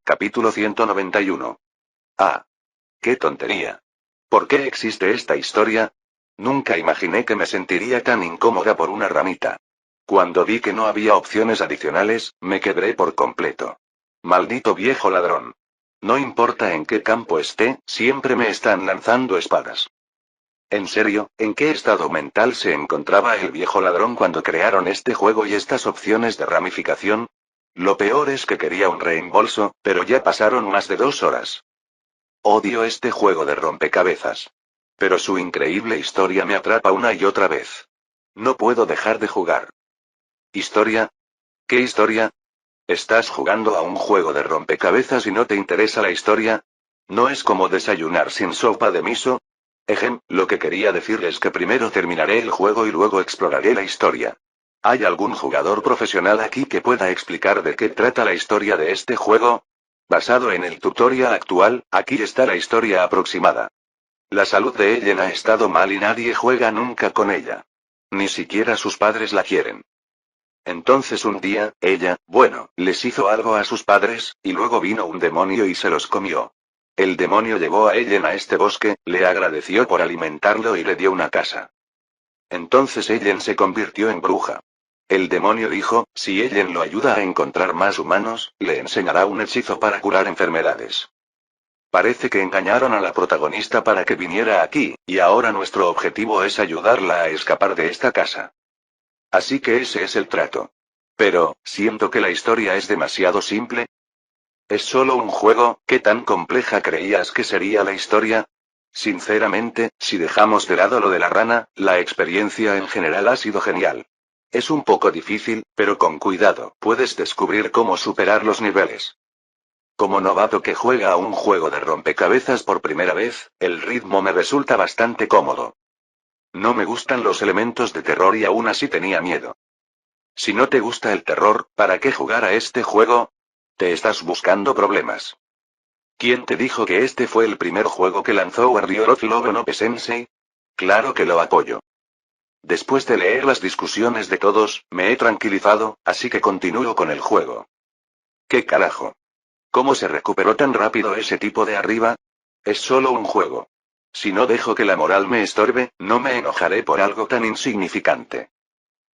Capítulo 191. Ah. ¡Qué tontería! ¿Por qué existe esta historia? Nunca imaginé que me sentiría tan incómoda por una ramita. Cuando vi que no había opciones adicionales, me quebré por completo. Maldito viejo ladrón. No importa en qué campo esté, siempre me están lanzando espadas. En serio, ¿en qué estado mental se encontraba el viejo ladrón cuando crearon este juego y estas opciones de ramificación? Lo peor es que quería un reembolso, pero ya pasaron más de 2 horas. Odio este juego de rompecabezas. Pero su increíble historia me atrapa una y otra vez. No puedo dejar de jugar. ¿Historia? ¿Qué historia? ¿Estás jugando a un juego de rompecabezas y no te interesa la historia? ¿No es como desayunar sin sopa de miso? Lo que quería decir es que primero terminaré el juego y luego exploraré la historia. ¿Hay algún jugador profesional aquí que pueda explicar de qué trata la historia de este juego? Basado en el tutorial actual, aquí está la historia aproximada. La salud de Ellen ha estado mal y nadie juega nunca con ella. Ni siquiera sus padres la quieren. Entonces un día, les hizo algo a sus padres, y luego vino un demonio y se los comió. El demonio llevó a Ellen a este bosque, le agradeció por alimentarlo y le dio una casa. Entonces Ellen se convirtió en bruja. El demonio dijo, si Ellen lo ayuda a encontrar más humanos, le enseñará un hechizo para curar enfermedades. Parece que engañaron a la protagonista para que viniera aquí, y ahora nuestro objetivo es ayudarla a escapar de esta casa. Así que ese es el trato. Pero, siento que la historia es demasiado simple. ¿Es solo un juego? ¿Qué tan compleja creías que sería la historia? Sinceramente, si dejamos de lado lo de la rana, la experiencia en general ha sido genial. Es un poco difícil, pero con cuidado, puedes descubrir cómo superar los niveles. Como novato que juega a un juego de rompecabezas por primera vez, el ritmo me resulta bastante cómodo. No me gustan los elementos de terror y aún así tenía miedo. Si no te gusta el terror, ¿para qué jugar a este juego? Te estás buscando problemas. ¿Quién te dijo que este fue el primer juego que lanzó Warrior of Logonope Sensei? Claro que lo apoyo. Después de leer las discusiones de todos, me he tranquilizado, así que continúo con el juego. ¿Qué carajo? ¿Cómo se recuperó tan rápido ese tipo de arriba? Es solo un juego. Si no dejo que la moral me estorbe, no me enojaré por algo tan insignificante.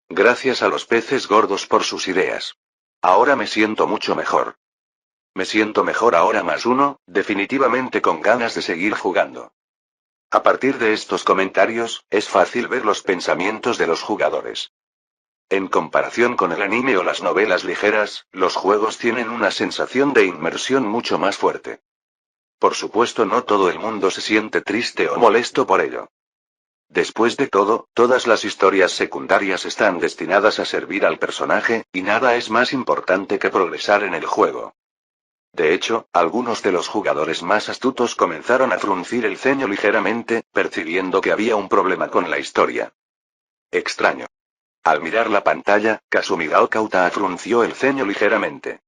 Gracias a los peces gordos por sus ideas. Ahora me siento mucho mejor. Me siento mejor ahora +1, definitivamente con ganas de seguir jugando. A partir de estos comentarios, es fácil ver los pensamientos de los jugadores. En comparación con el anime o las novelas ligeras, los juegos tienen una sensación de inmersión mucho más fuerte. Por supuesto, no todo el mundo se siente triste o molesto por ello. Después de todo, todas las historias secundarias están destinadas a servir al personaje, y nada es más importante que progresar en el juego. De hecho, algunos de los jugadores más astutos comenzaron a fruncir el ceño ligeramente, percibiendo que había un problema con la historia. Extraño. Al mirar la pantalla, Kazumigao Uta frunció el ceño ligeramente.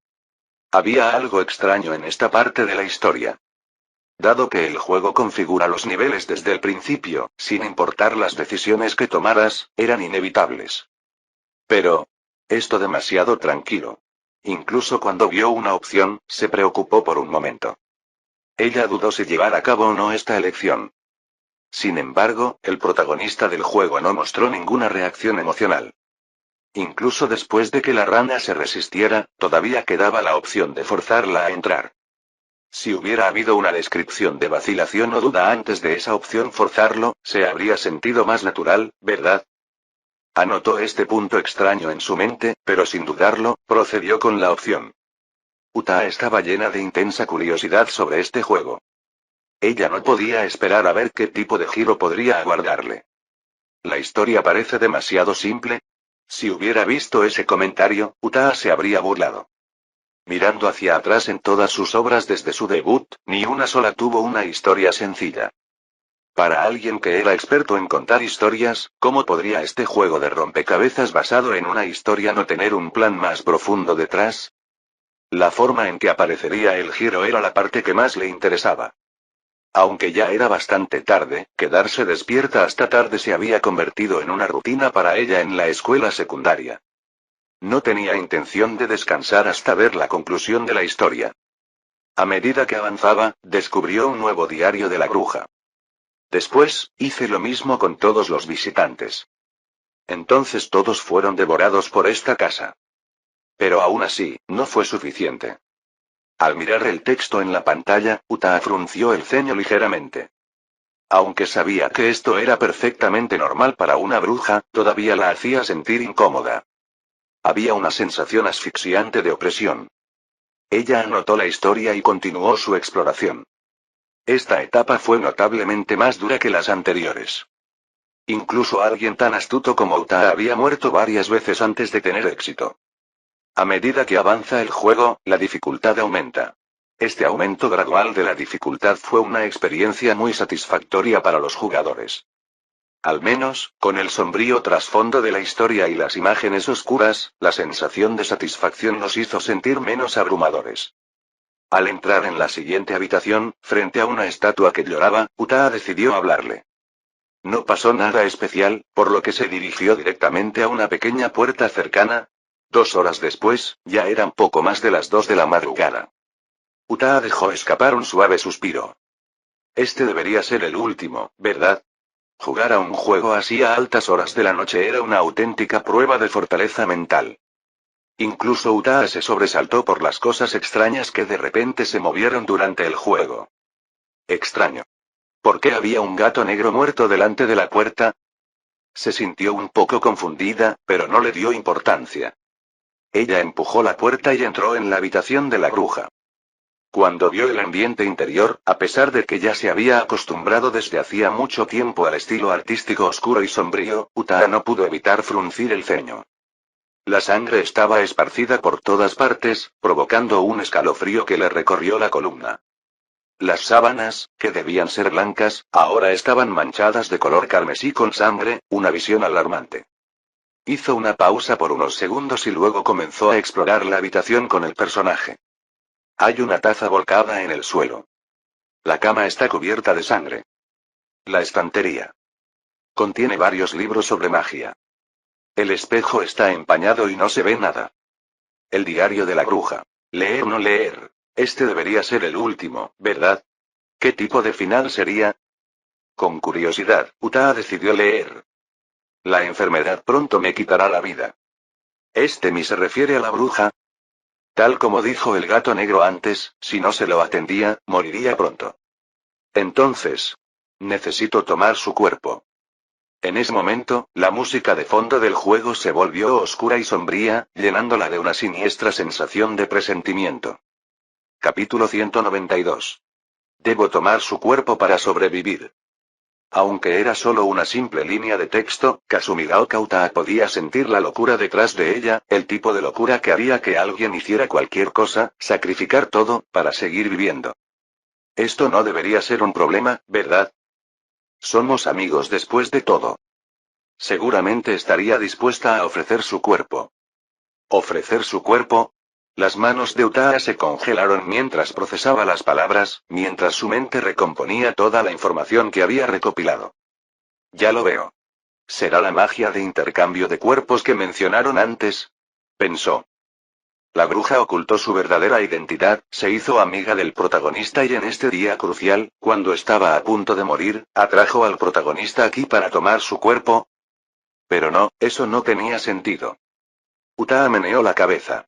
Había algo extraño en esta parte de la historia. Dado que el juego configura los niveles desde el principio, sin importar las decisiones que tomaras, eran inevitables. Pero... esto demasiado tranquilo. Incluso cuando vio una opción, se preocupó por un momento. Ella dudó si llevar a cabo o no esta elección. Sin embargo, el protagonista del juego no mostró ninguna reacción emocional. Incluso después de que la rana se resistiera, todavía quedaba la opción de forzarla a entrar. Si hubiera habido una descripción de vacilación o duda antes de esa opción forzarlo, se habría sentido más natural, ¿verdad? Anotó este punto extraño en su mente, pero sin dudarlo, procedió con la opción. Uta estaba llena de intensa curiosidad sobre este juego. Ella no podía esperar a ver qué tipo de giro podría aguardarle. La historia parece demasiado simple. Si hubiera visto ese comentario, Uta se habría burlado. Mirando hacia atrás en todas sus obras desde su debut, ni una sola tuvo una historia sencilla. Para alguien que era experto en contar historias, ¿cómo podría este juego de rompecabezas basado en una historia no tener un plan más profundo detrás? La forma en que aparecería el giro era la parte que más le interesaba. Aunque ya era bastante tarde, quedarse despierta hasta tarde se había convertido en una rutina para ella en la escuela secundaria. No tenía intención de descansar hasta ver la conclusión de la historia. A medida que avanzaba, descubrió un nuevo diario de la bruja. Después, hice lo mismo con todos los visitantes. Entonces todos fueron devorados por esta casa. Pero aún así, no fue suficiente. Al mirar el texto en la pantalla, Utaa frunció el ceño ligeramente. Aunque sabía que esto era perfectamente normal para una bruja, todavía la hacía sentir incómoda. Había una sensación asfixiante de opresión. Ella anotó la historia y continuó su exploración. Esta etapa fue notablemente más dura que las anteriores. Incluso alguien tan astuto como Utaa había muerto varias veces antes de tener éxito. A medida que avanza el juego, la dificultad aumenta. Este aumento gradual de la dificultad fue una experiencia muy satisfactoria para los jugadores. Al menos, con el sombrío trasfondo de la historia y las imágenes oscuras, la sensación de satisfacción los hizo sentir menos abrumadores. Al entrar en la siguiente habitación, frente a una estatua que lloraba, Utaa decidió hablarle. No pasó nada especial, por lo que se dirigió directamente a una pequeña puerta cercana. 2 horas después, ya eran poco más de las 2 de la madrugada. Utaa dejó escapar un suave suspiro. Este debería ser el último, ¿verdad? Jugar a un juego así a altas horas de la noche era una auténtica prueba de fortaleza mental. Incluso Utaa se sobresaltó por las cosas extrañas que de repente se movieron durante el juego. Extraño. ¿Por qué había un gato negro muerto delante de la puerta? Se sintió un poco confundida, pero no le dio importancia. Ella empujó la puerta y entró en la habitación de la bruja. Cuando vio el ambiente interior, a pesar de que ya se había acostumbrado desde hacía mucho tiempo al estilo artístico oscuro y sombrío, Utaa no pudo evitar fruncir el ceño. La sangre estaba esparcida por todas partes, provocando un escalofrío que le recorrió la columna. Las sábanas, que debían ser blancas, ahora estaban manchadas de color carmesí con sangre, una visión alarmante. Hizo una pausa por unos segundos y luego comenzó a explorar la habitación con el personaje. Hay una taza volcada en el suelo. La cama está cubierta de sangre. La estantería contiene varios libros sobre magia. El espejo está empañado y no se ve nada. El diario de la bruja. Leer o no leer. Este debería ser el último, ¿verdad? ¿Qué tipo de final sería? Con curiosidad, Utaa decidió leer. La enfermedad pronto me quitará la vida. ¿Este se refiere a la bruja? Tal como dijo el gato negro antes, si no se lo atendía, moriría pronto. Entonces, necesito tomar su cuerpo. En ese momento, la música de fondo del juego se volvió oscura y sombría, llenándola de una siniestra sensación de presentimiento. Capítulo 192. Debo tomar su cuerpo para sobrevivir. Aunque era solo una simple línea de texto, Kazumiraoka Utaa podía sentir la locura detrás de ella, el tipo de locura que haría que alguien hiciera cualquier cosa, sacrificar todo, para seguir viviendo. Esto no debería ser un problema, ¿verdad? Somos amigos después de todo. Seguramente estaría dispuesta a ofrecer su cuerpo. ¿Ofrecer su cuerpo? Las manos de Utaa se congelaron mientras procesaba las palabras, mientras su mente recomponía toda la información que había recopilado. Ya lo veo. ¿Será la magia de intercambio de cuerpos que mencionaron antes? Pensó. La bruja ocultó su verdadera identidad, se hizo amiga del protagonista y en este día crucial, cuando estaba a punto de morir, atrajo al protagonista aquí para tomar su cuerpo. Pero no, eso no tenía sentido. Utaa meneó la cabeza.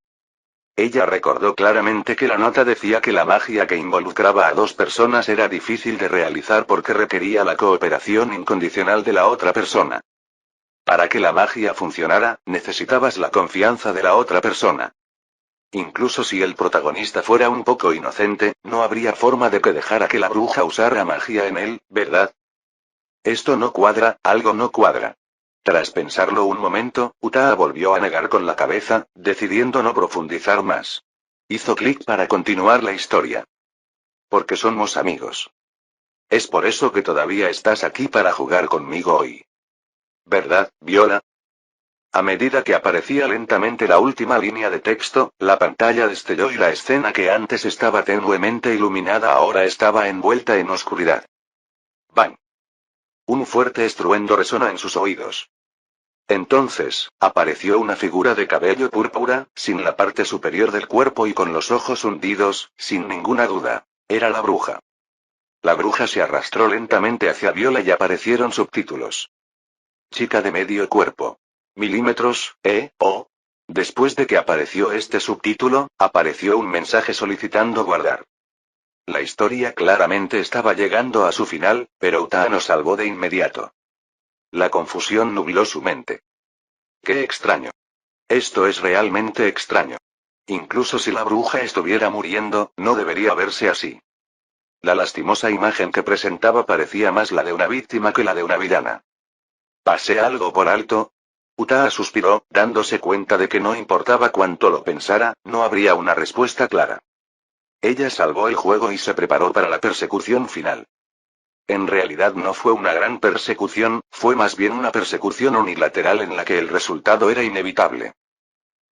Ella recordó claramente que la nota decía que la magia que involucraba a 2 personas era difícil de realizar porque requería la cooperación incondicional de la otra persona. Para que la magia funcionara, necesitabas la confianza de la otra persona. Incluso si el protagonista fuera un poco inocente, no habría forma de que dejara que la bruja usara magia en él, ¿verdad? Esto no cuadra, algo no cuadra. Tras pensarlo un momento, Utaa volvió a negar con la cabeza, decidiendo no profundizar más. Hizo clic para continuar la historia. Porque somos amigos. Es por eso que todavía estás aquí para jugar conmigo hoy. ¿Verdad, Viola? A medida que aparecía lentamente la última línea de texto, la pantalla destelló y la escena que antes estaba tenuemente iluminada ahora estaba envuelta en oscuridad. ¡Bang! Un fuerte estruendo resonó en sus oídos. Entonces, apareció una figura de cabello púrpura, sin la parte superior del cuerpo y con los ojos hundidos, sin ninguna duda. Era la bruja. La bruja se arrastró lentamente hacia Viola y aparecieron subtítulos. Chica de medio cuerpo. Milímetros, O. Después de que apareció este subtítulo, apareció un mensaje solicitando guardar. La historia claramente estaba llegando a su final, pero Utaa nos salvó de inmediato. La confusión nubló su mente. ¡Qué extraño! Esto es realmente extraño. Incluso si la bruja estuviera muriendo, no debería verse así. La lastimosa imagen que presentaba parecía más la de una víctima que la de una villana. ¿Pasé algo por alto? Utaa suspiró, dándose cuenta de que no importaba cuánto lo pensara, no habría una respuesta clara. Ella salvó el juego y se preparó para la persecución final. En realidad no fue una gran persecución, fue más bien una persecución unilateral en la que el resultado era inevitable.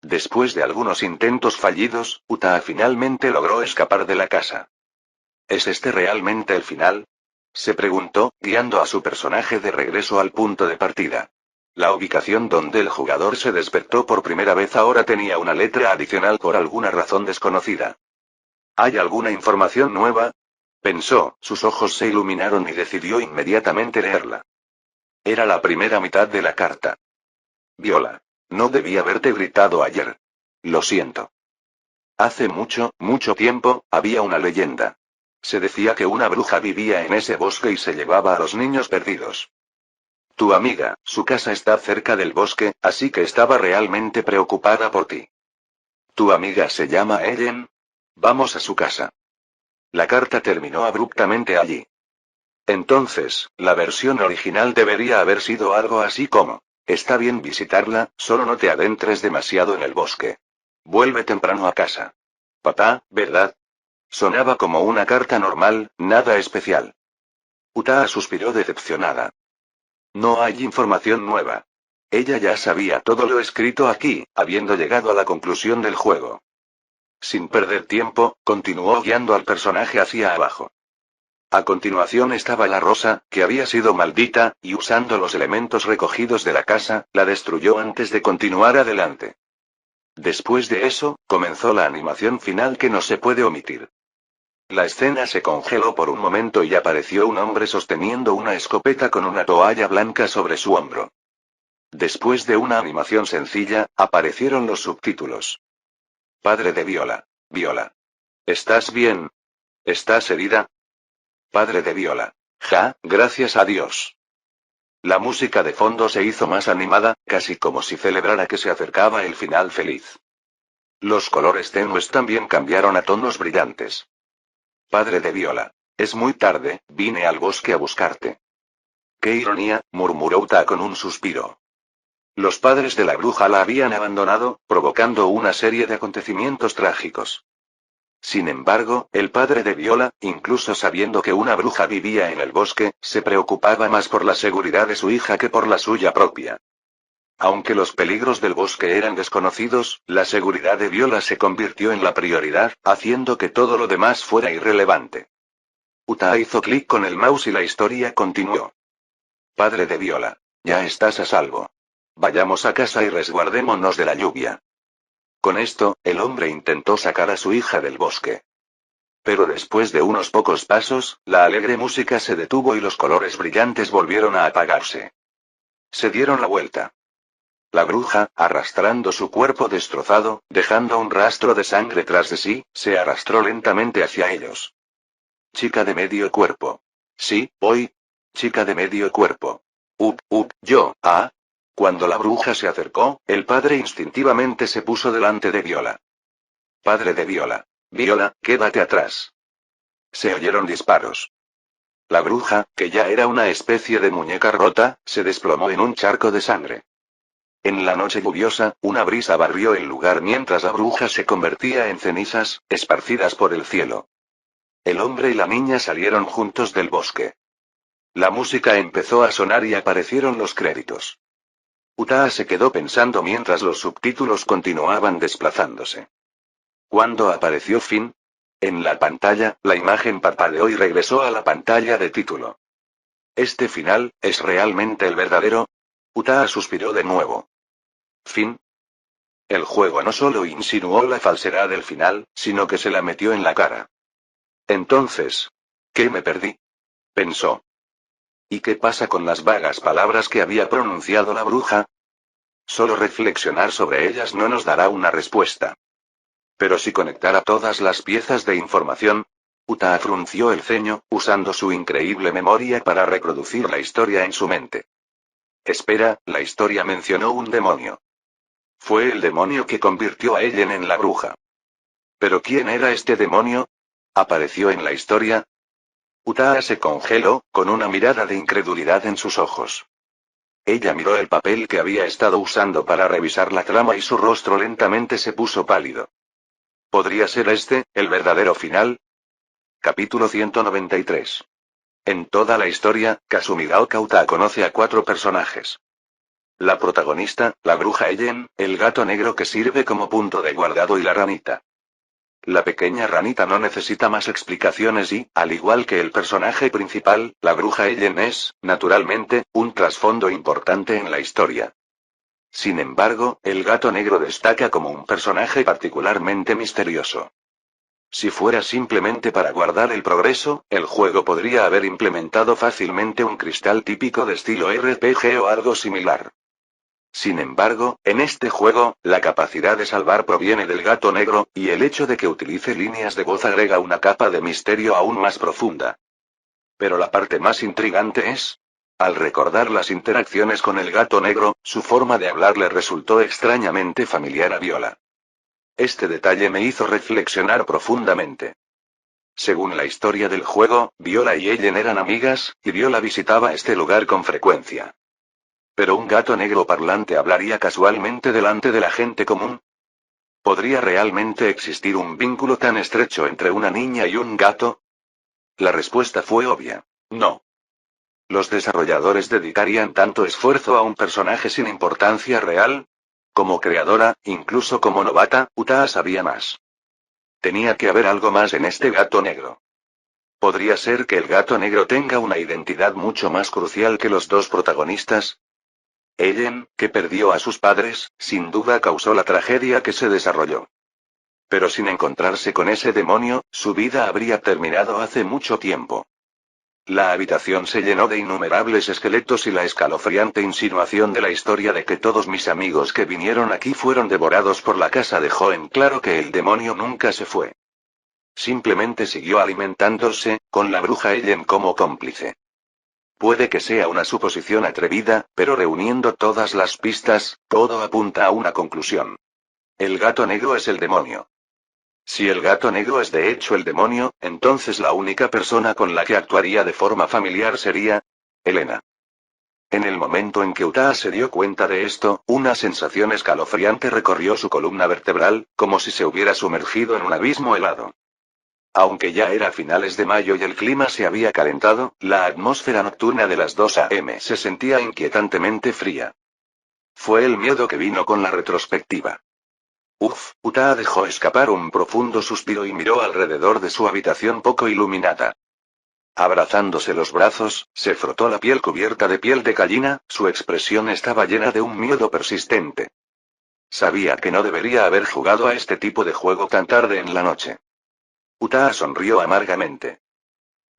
Después de algunos intentos fallidos, Utaa finalmente logró escapar de la casa. ¿Es este realmente el final? Se preguntó, guiando a su personaje de regreso al punto de partida. La ubicación donde el jugador se despertó por primera vez ahora tenía una letra adicional por alguna razón desconocida. ¿Hay alguna información nueva? Pensó, sus ojos se iluminaron y decidió inmediatamente leerla. Era la primera mitad de la carta. Viola. No debí haberte gritado ayer. Lo siento. Hace mucho, mucho tiempo, había una leyenda. Se decía que una bruja vivía en ese bosque y se llevaba a los niños perdidos. Tu amiga, su casa está cerca del bosque, así que estaba realmente preocupada por ti. ¿Tu amiga se llama Ellen? Vamos a su casa. La carta terminó abruptamente allí. Entonces, la versión original debería haber sido algo así como: está bien visitarla, solo no te adentres demasiado en el bosque. Vuelve temprano a casa. Papá, ¿verdad? Sonaba como una carta normal, nada especial. Utaa suspiró decepcionada. No hay información nueva. Ella ya sabía todo lo escrito aquí, habiendo llegado a la conclusión del juego. Sin perder tiempo, continuó guiando al personaje hacia abajo. A continuación estaba la rosa, que había sido maldita, y usando los elementos recogidos de la casa, la destruyó antes de continuar adelante. Después de eso, comenzó la animación final que no se puede omitir. La escena se congeló por un momento y apareció un hombre sosteniendo una escopeta con una toalla blanca sobre su hombro. Después de una animación sencilla, aparecieron los subtítulos. Padre de Viola. Viola. ¿Estás bien? ¿Estás herida? Padre de Viola. Ja, gracias a Dios. La música de fondo se hizo más animada, casi como si celebrara que se acercaba el final feliz. Los colores tenues también cambiaron a tonos brillantes. Padre de Viola. Es muy tarde, vine al bosque a buscarte. Qué ironía, murmuró Utaa con un suspiro. Los padres de la bruja la habían abandonado, provocando una serie de acontecimientos trágicos. Sin embargo, el padre de Viola, incluso sabiendo que una bruja vivía en el bosque, se preocupaba más por la seguridad de su hija que por la suya propia. Aunque los peligros del bosque eran desconocidos, la seguridad de Viola se convirtió en la prioridad, haciendo que todo lo demás fuera irrelevante. Utaa hizo clic con el mouse y la historia continuó. Padre de Viola. Ya estás a salvo. Vayamos a casa y resguardémonos de la lluvia. Con esto, el hombre intentó sacar a su hija del bosque. Pero después de unos pocos pasos, la alegre música se detuvo y los colores brillantes volvieron a apagarse. Se dieron la vuelta. La bruja, arrastrando su cuerpo destrozado, dejando un rastro de sangre tras de sí, se arrastró lentamente hacia ellos. Chica de medio cuerpo. Sí, hoy. Chica de medio cuerpo. Yo, ah. Cuando la bruja se acercó, el padre instintivamente se puso delante de Viola. Padre de Viola. Viola, quédate atrás. Se oyeron disparos. La bruja, que ya era una especie de muñeca rota, se desplomó en un charco de sangre. En la noche lluviosa, una brisa barrió el lugar mientras la bruja se convertía en cenizas, esparcidas por el cielo. El hombre y la niña salieron juntos del bosque. La música empezó a sonar y aparecieron los créditos. Utaa se quedó pensando mientras los subtítulos continuaban desplazándose. ¿Cuándo apareció fin? En la pantalla, la imagen parpadeó y regresó a la pantalla de título. ¿Este final, es realmente el verdadero? Utaa suspiró de nuevo. Fin. El juego no solo insinuó la falsedad del final, sino que se la metió en la cara. Entonces, ¿qué me perdí? Pensó. ¿Y qué pasa con las vagas palabras que había pronunciado la bruja? Solo reflexionar sobre ellas no nos dará una respuesta. Pero si conectara todas las piezas de información, Utaa frunció el ceño, usando su increíble memoria para reproducir la historia en su mente. Espera, la historia mencionó un demonio. Fue el demonio que convirtió a Ellen en la bruja. ¿Pero quién era este demonio? ¿Apareció en la historia? Utaa se congeló, con una mirada de incredulidad en sus ojos. Ella miró el papel que había estado usando para revisar la trama y su rostro lentamente se puso pálido. ¿Podría ser este, el verdadero final? Capítulo 193. En toda la historia, Kazumagaoka Utaa conoce a 4 personajes. La protagonista, la bruja Ellen, el gato negro que sirve como punto de guardado y la ranita. La pequeña ranita no necesita más explicaciones y, al igual que el personaje principal, la bruja Ellen es, naturalmente, un trasfondo importante en la historia. Sin embargo, el gato negro destaca como un personaje particularmente misterioso. Si fuera simplemente para guardar el progreso, el juego podría haber implementado fácilmente un cristal típico de estilo RPG o algo similar. Sin embargo, en este juego, la capacidad de salvar proviene del gato negro, y el hecho de que utilice líneas de voz agrega una capa de misterio aún más profunda. Pero la parte más intrigante es, al recordar las interacciones con el gato negro, su forma de hablar le resultó extrañamente familiar a Viola. Este detalle me hizo reflexionar profundamente. Según la historia del juego, Viola y Ellen eran amigas, y Viola visitaba este lugar con frecuencia. ¿Pero un gato negro parlante hablaría casualmente delante de la gente común? ¿Podría realmente existir un vínculo tan estrecho entre una niña y un gato? La respuesta fue obvia. No. ¿Los desarrolladores dedicarían tanto esfuerzo a un personaje sin importancia real? Como creadora, incluso como novata, Utaa sabía más. Tenía que haber algo más en este gato negro. ¿Podría ser que el gato negro tenga una identidad mucho más crucial que los 2 protagonistas? Ellen, que perdió a sus padres, sin duda causó la tragedia que se desarrolló. Pero sin encontrarse con ese demonio, su vida habría terminado hace mucho tiempo. La habitación se llenó de innumerables esqueletos y la escalofriante insinuación de la historia de que todos mis amigos que vinieron aquí fueron devorados por la casa dejó en claro que el demonio nunca se fue. Simplemente siguió alimentándose, con la bruja Ellen como cómplice. Puede que sea una suposición atrevida, pero reuniendo todas las pistas, todo apunta a una conclusión. El gato negro es el demonio. Si el gato negro es de hecho el demonio, entonces la única persona con la que actuaría de forma familiar sería Elena. En el momento en que Utaa se dio cuenta de esto, una sensación escalofriante recorrió su columna vertebral, como si se hubiera sumergido en un abismo helado. Aunque ya era finales de mayo y el clima se había calentado, la atmósfera nocturna de las 2 a.m. se sentía inquietantemente fría. Fue el miedo que vino con la retrospectiva. Utaa dejó escapar un profundo suspiro y miró alrededor de su habitación poco iluminada. Abrazándose los brazos, se frotó la piel cubierta de piel de gallina, su expresión estaba llena de un miedo persistente. Sabía que no debería haber jugado a este tipo de juego tan tarde en la noche. Utaa sonrió amargamente.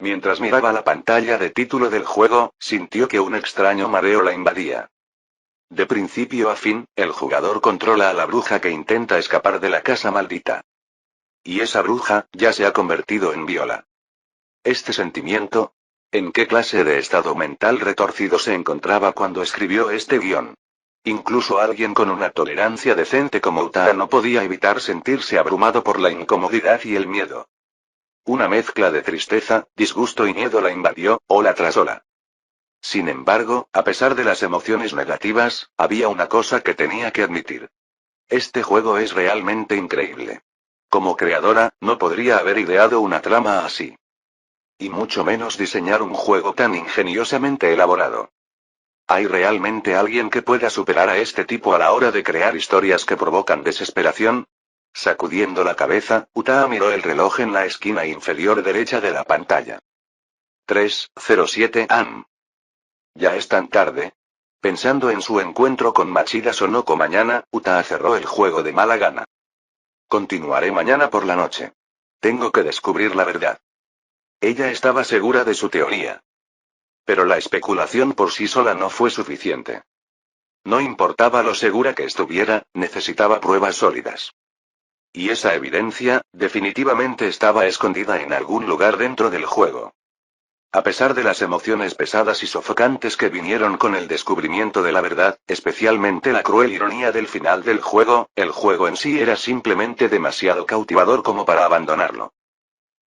Mientras miraba la pantalla de título del juego, sintió que un extraño mareo la invadía. De principio a fin, el jugador controla a la bruja que intenta escapar de la casa maldita. Y esa bruja, ya se ha convertido en Viola. Este sentimiento, ¿en qué clase de estado mental retorcido se encontraba cuando escribió este guión? Incluso alguien con una tolerancia decente como Utaa no podía evitar sentirse abrumado por la incomodidad y el miedo. Una mezcla de tristeza, disgusto y miedo la invadió, ola tras ola. Sin embargo, a pesar de las emociones negativas, había una cosa que tenía que admitir. Este juego es realmente increíble. Como creadora, no podría haber ideado una trama así. Y mucho menos diseñar un juego tan ingeniosamente elaborado. ¿Hay realmente alguien que pueda superar a este tipo a la hora de crear historias que provocan desesperación? Sacudiendo la cabeza, Utaa miró el reloj en la esquina inferior derecha de la pantalla. 3:07 am. ¿Ya es tan tarde? Pensando en su encuentro con Machida Sonoko mañana, Uta cerró el juego de mala gana. Continuaré mañana por la noche. Tengo que descubrir la verdad. Ella estaba segura de su teoría. Pero la especulación por sí sola no fue suficiente. No importaba lo segura que estuviera, necesitaba pruebas sólidas. Y esa evidencia, definitivamente estaba escondida en algún lugar dentro del juego. A pesar de las emociones pesadas y sofocantes que vinieron con el descubrimiento de la verdad, especialmente la cruel ironía del final del juego, el juego en sí era simplemente demasiado cautivador como para abandonarlo.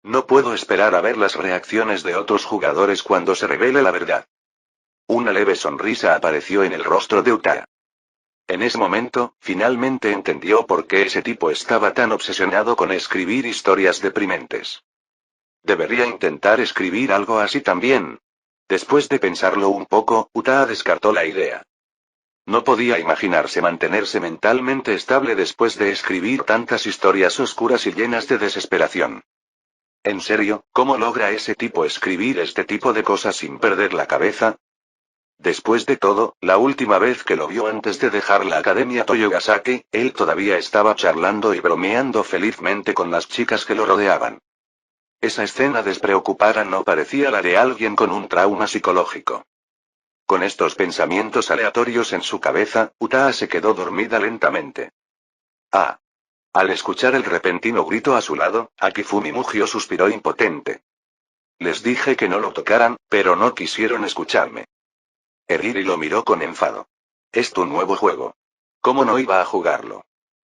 No puedo esperar a ver las reacciones de otros jugadores cuando se revele la verdad. Una leve sonrisa apareció en el rostro de Uta. En ese momento, finalmente entendió por qué ese tipo estaba tan obsesionado con escribir historias deprimentes. Debería intentar escribir algo así también. Después de pensarlo un poco, Uta descartó la idea. No podía imaginarse mantenerse mentalmente estable después de escribir tantas historias oscuras y llenas de desesperación. En serio, ¿cómo logra ese tipo escribir este tipo de cosas sin perder la cabeza? Después de todo, la última vez que lo vio antes de dejar la academia Toyogasaki, él todavía estaba charlando y bromeando felizmente con las chicas que lo rodeaban. Esa escena despreocupada no parecía la de alguien con un trauma psicológico. Con estos pensamientos aleatorios en su cabeza, Uta se quedó dormida lentamente. Ah. Al escuchar el repentino grito a su lado, Akifumi Mujio suspiró impotente. Les dije que no lo tocaran, pero no quisieron escucharme. Eriri lo miró con enfado. Es tu nuevo juego. ¿Cómo no iba a jugarlo?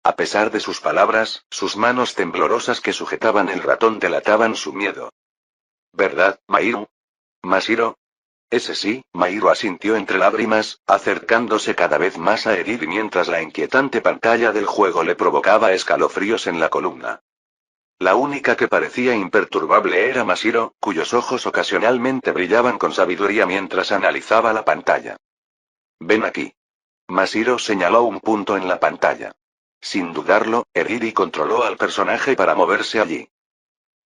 A pesar de sus palabras, sus manos temblorosas que sujetaban el ratón delataban su miedo. ¿Verdad, Mairu? ¿Mashiro? Ese sí, Mairu asintió entre lágrimas, acercándose cada vez más a Eriri mientras la inquietante pantalla del juego le provocaba escalofríos en la columna. La única que parecía imperturbable era Mashiro, cuyos ojos ocasionalmente brillaban con sabiduría mientras analizaba la pantalla. Ven aquí. Mashiro señaló un punto en la pantalla. Sin dudarlo, Eriri controló al personaje para moverse allí.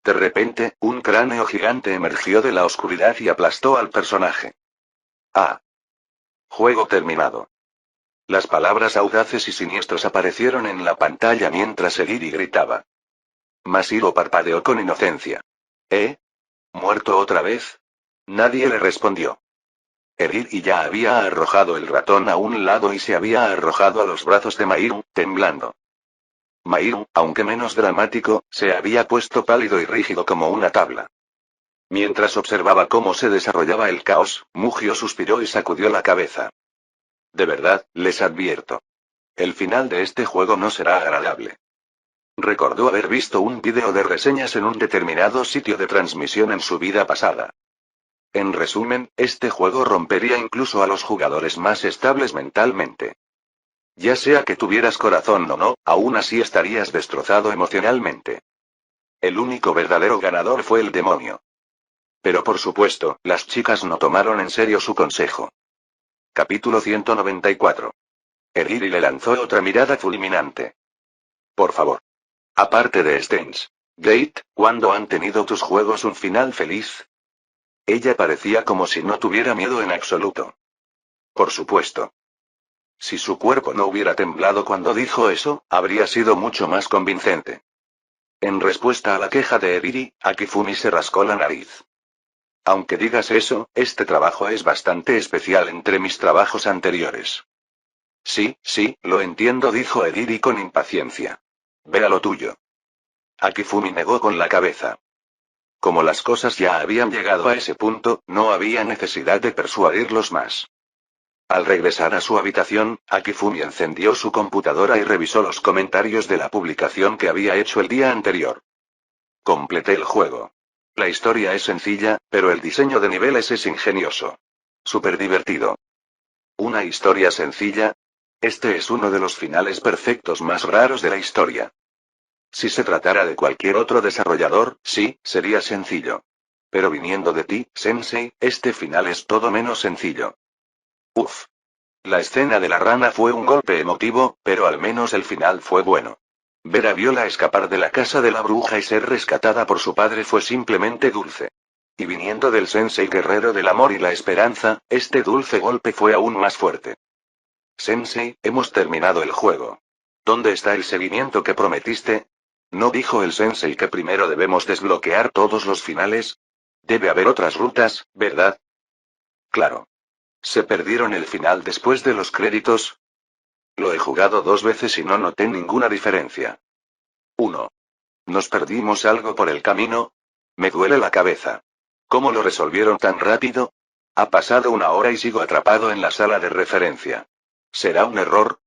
De repente, un cráneo gigante emergió de la oscuridad y aplastó al personaje. Ah. Juego terminado. Las palabras audaces y siniestros aparecieron en la pantalla mientras Eriri gritaba. Mashiro parpadeó con inocencia. ¿Eh? ¿Muerto otra vez? Nadie le respondió. Eriri ya había arrojado el ratón a un lado y se había arrojado a los brazos de Mairu, temblando. Mairu, aunque menos dramático, se había puesto pálido y rígido como una tabla. Mientras observaba cómo se desarrollaba el caos, Mujio suspiró y sacudió la cabeza. De verdad, les advierto. El final de este juego no será agradable. Recordó haber visto un vídeo de reseñas en un determinado sitio de transmisión en su vida pasada. En resumen, este juego rompería incluso a los jugadores más estables mentalmente. Ya sea que tuvieras corazón o no, aún así estarías destrozado emocionalmente. El único verdadero ganador fue el demonio. Pero por supuesto, las chicas no tomaron en serio su consejo. Capítulo 194. Eriri le lanzó otra mirada fulminante. Por favor. Aparte de Steins Gate, ¿cuándo han tenido tus juegos un final feliz? Ella parecía como si no tuviera miedo en absoluto. Por supuesto. Si su cuerpo no hubiera temblado cuando dijo eso, habría sido mucho más convincente. En respuesta a la queja de Eriri, Akifumi se rascó la nariz. Aunque digas eso, este trabajo es bastante especial entre mis trabajos anteriores. Sí, sí, lo entiendo, dijo Eriri con impaciencia. Ve a lo tuyo. Akifumi negó con la cabeza. Como las cosas ya habían llegado a ese punto, no había necesidad de persuadirlos más. Al regresar a su habitación, Akifumi encendió su computadora y revisó los comentarios de la publicación que había hecho el día anterior. Completé el juego. La historia es sencilla, pero el diseño de niveles es ingenioso. Súper divertido. ¿Una historia sencilla? Este es uno de los finales perfectos más raros de la historia. Si se tratara de cualquier otro desarrollador, sí, sería sencillo. Pero viniendo de ti, Sensei, este final es todo menos sencillo. Uf. La escena de la rana fue un golpe emotivo, pero al menos el final fue bueno. Ver a Viola escapar de la casa de la bruja y ser rescatada por su padre fue simplemente dulce. Y viniendo del Sensei guerrero del amor y la esperanza, este dulce golpe fue aún más fuerte. Sensei, hemos terminado el juego. ¿Dónde está el seguimiento que prometiste? ¿No dijo el Sensei que primero debemos desbloquear todos los finales? Debe haber otras rutas, ¿verdad? Claro. ¿Se perdieron el final después de los créditos? Lo he jugado 2 veces y no noté ninguna diferencia. 1. ¿Nos perdimos algo por el camino? Me duele la cabeza. ¿Cómo lo resolvieron tan rápido? Ha pasado 1 hora y sigo atrapado en la sala de referencia. ¿Será un error?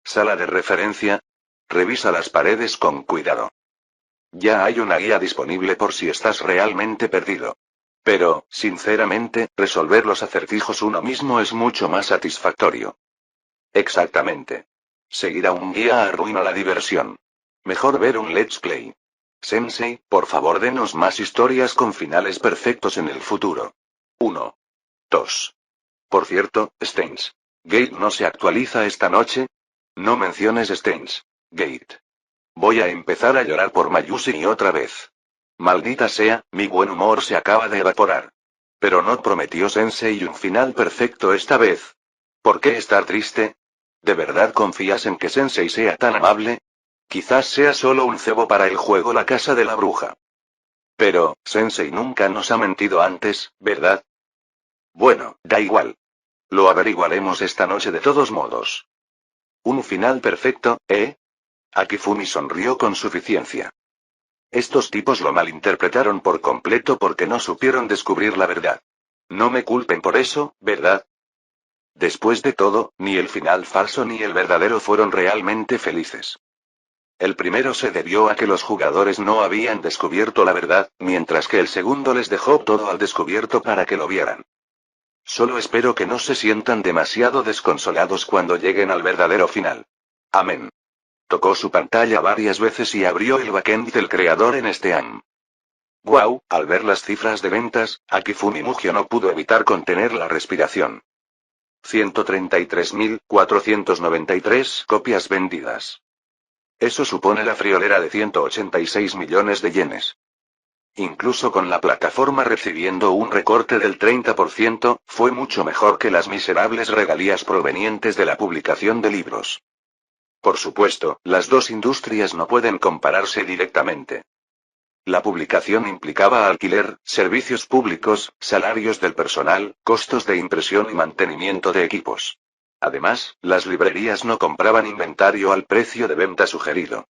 ¿Sala de referencia? Revisa las paredes con cuidado. Ya hay una guía disponible por si estás realmente perdido. Pero, sinceramente, resolver los acertijos uno mismo es mucho más satisfactorio. Exactamente. Seguir a un guía arruina la diversión. Mejor ver un Let's Play. Sensei, por favor denos más historias con finales perfectos en el futuro. 1. 2. Por cierto, Steins Gate no se actualiza esta noche. No menciones Steins Gate. Voy a empezar a llorar por Mayusi otra vez. Maldita sea, mi buen humor se acaba de evaporar. Pero no prometió Sensei un final perfecto esta vez. ¿Por qué estar triste? ¿De verdad confías en que Sensei sea tan amable? Quizás sea solo un cebo para el juego La Casa de la Bruja. Pero, Sensei nunca nos ha mentido antes, ¿verdad? Bueno, da igual. Lo averiguaremos esta noche de todos modos. Un final perfecto, ¿eh? Akifumi sonrió con suficiencia. Estos tipos lo malinterpretaron por completo porque no supieron descubrir la verdad. No me culpen por eso, ¿verdad? Después de todo, ni el final falso ni el verdadero fueron realmente felices. El primero se debió a que los jugadores no habían descubierto la verdad, mientras que el segundo les dejó todo al descubierto para que lo vieran. Solo espero que no se sientan demasiado desconsolados cuando lleguen al verdadero final. Amén. Tocó su pantalla varias veces y abrió el backend del creador en Steam. Wow, al ver las cifras de ventas, Akifumi Mugio no pudo evitar contener la respiración. 133.493 copias vendidas. Eso supone la friolera de 186 millones de yenes. Incluso con la plataforma recibiendo un recorte del 30%, fue mucho mejor que las miserables regalías provenientes de la publicación de libros. Por supuesto, las dos industrias no pueden compararse directamente. La publicación implicaba alquiler, servicios públicos, salarios del personal, costos de impresión y mantenimiento de equipos. Además, las librerías no compraban inventario al precio de venta sugerido.